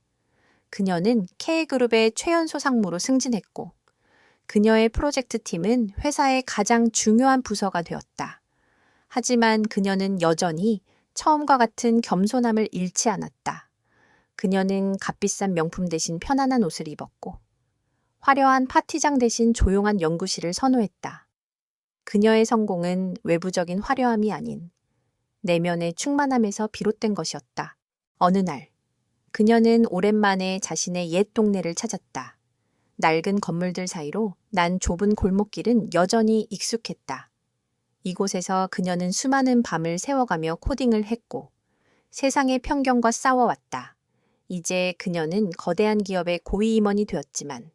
그녀는 K그룹의 최연소 상무로 승진했고 그녀의 프로젝트 팀은 회사의 가장 중요한 부서가 되었다. 하지만 그녀는 여전히 처음과 같은 겸손함을 잃지 않았다. 그녀는 값비싼 명품 대신 편안한 옷을 입었고 화려한 파티장 대신 조용한 연구실을 선호했다. 그녀의 성공은 외부적인 화려함이 아닌 내면의 충만함에서 비롯된 것이었다. 어느 날, 그녀는 오랜만에 자신의 옛 동네를 찾았다. 낡은 건물들 사이로 난 좁은 골목길은 여전히 익숙했다. 이곳에서 그녀는 수많은 밤을 새워가며 코딩을 했고 세상의 편견과 싸워왔다. 이제 그녀는 거대한 기업의 고위 임원이 되었지만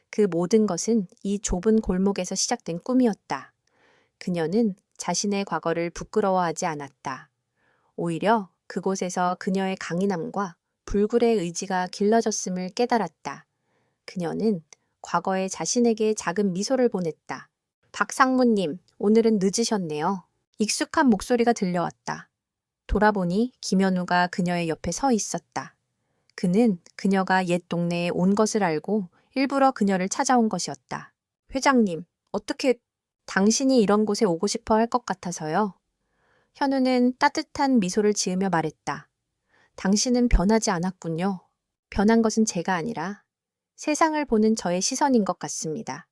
그 모든 것은 이 좁은 골목에서 시작된 꿈이었다. 그녀는 자신의 과거를 부끄러워하지 않았다. 오히려 그곳에서 그녀의 강인함과 불굴의 의지가 길러졌음을 깨달았다. 그녀는 과거의 자신에게 작은 미소를 보냈다. 박상무님, 오늘은 늦으셨네요. 익숙한 목소리가 들려왔다. 돌아보니 김현우가 그녀의 옆에 서 있었다. 그는 그녀가 옛 동네에 온 것을 알고 일부러 그녀를 찾아온 것이었다. 회장님, 어떻게 당신이 이런 곳에 오고 싶어 할 것 같아서요. 현우는 따뜻한 미소를 지으며 말했다. 당신은 변하지 않았군요. 변한 것은 제가 아니라 세상을 보는 저의 시선인 것 같습니다.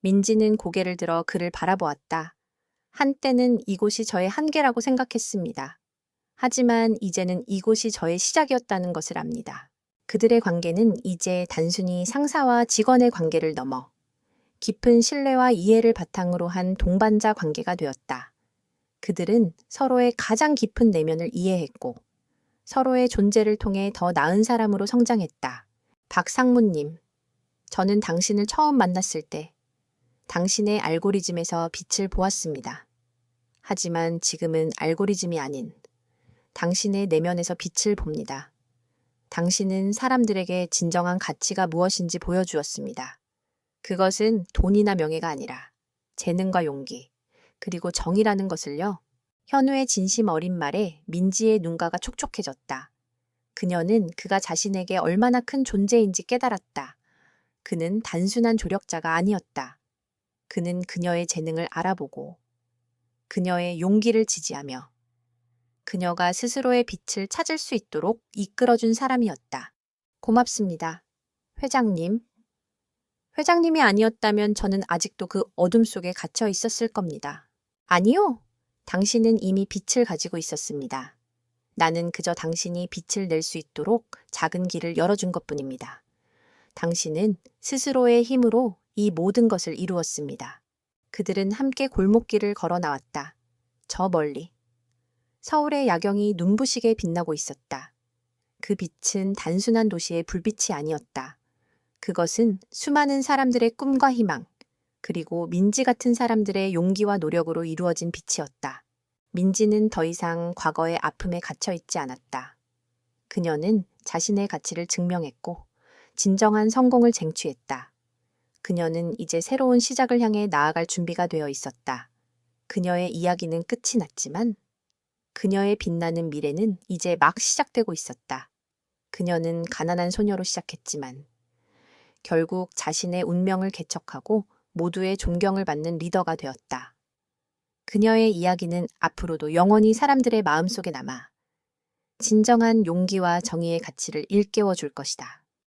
민지는 고개를 들어 그를 바라보았다. 한때는 이곳이 저의 한계라고 생각했습니다. 하지만 이제는 이곳이 저의 시작이었다는 것을 압니다. 그들의 관계는 이제 단순히 상사와 직원의 관계를 넘어 깊은 신뢰와 이해를 바탕으로 한 동반자 관계가 되었다. 그들은 서로의 가장 깊은 내면을 이해했고 서로의 존재를 통해 더 나은 사람으로 성장했다. 박상무님, 저는 당신을 처음 만났을 때 당신의 알고리즘에서 빛을 보았습니다. 하지만 지금은 알고리즘이 아닌 당신의 내면에서 빛을 봅니다. 당신은 사람들에게 진정한 가치가 무엇인지 보여주었습니다. 그것은 돈이나 명예가 아니라 재능과 용기, 그리고 정의라는 것을요. 현우의 진심 어린 말에 민지의 눈가가 촉촉해졌다. 그녀는 그가 자신에게 얼마나 큰 존재인지 깨달았다. 그는 단순한 조력자가 아니었다. 그는 그녀의 재능을 알아보고 그녀의 용기를 지지하며 그녀가 스스로의 빛을 찾을 수 있도록 이끌어준 사람이었다. 고맙습니다. 회장님. 회장님이 아니었다면 저는 아직도 그 어둠 속에 갇혀 있었을 겁니다. 아니요. 당신은 이미 빛을 가지고 있었습니다. 나는 그저 당신이 빛을 낼 수 있도록 작은 길을 열어준 것뿐입니다. 당신은 스스로의 힘으로 이 모든 것을 이루었습니다. 그들은 함께 골목길을 걸어 나왔다. 저 멀리. 서울의 야경이 눈부시게 빛나고 있었다. 그 빛은 단순한 도시의 불빛이 아니었다. 그것은 수많은 사람들의 꿈과 희망, 그리고 민지 같은 사람들의 용기와 노력으로 이루어진 빛이었다. 민지는 더 이상 과거의 아픔에 갇혀 있지 않았다. 그녀는 자신의 가치를 증명했고 진정한 성공을 쟁취했다. 그녀는 이제 새로운 시작을 향해 나아갈 준비가 되어 있었다. 그녀의 이야기는 끝이 났지만 그녀의 빛나는 미래는 이제 막 시작되고 있었다. 그녀는 가난한 소녀로 시작했지만 결국 자신의 운명을 개척하고 모두의 존경을 받는 리더가 되었다. 그녀의 이야기는 앞으로도 영원히 사람들의 마음속에 남아 진정한 용기와 정의의 가치를 일깨워 줄 것이다.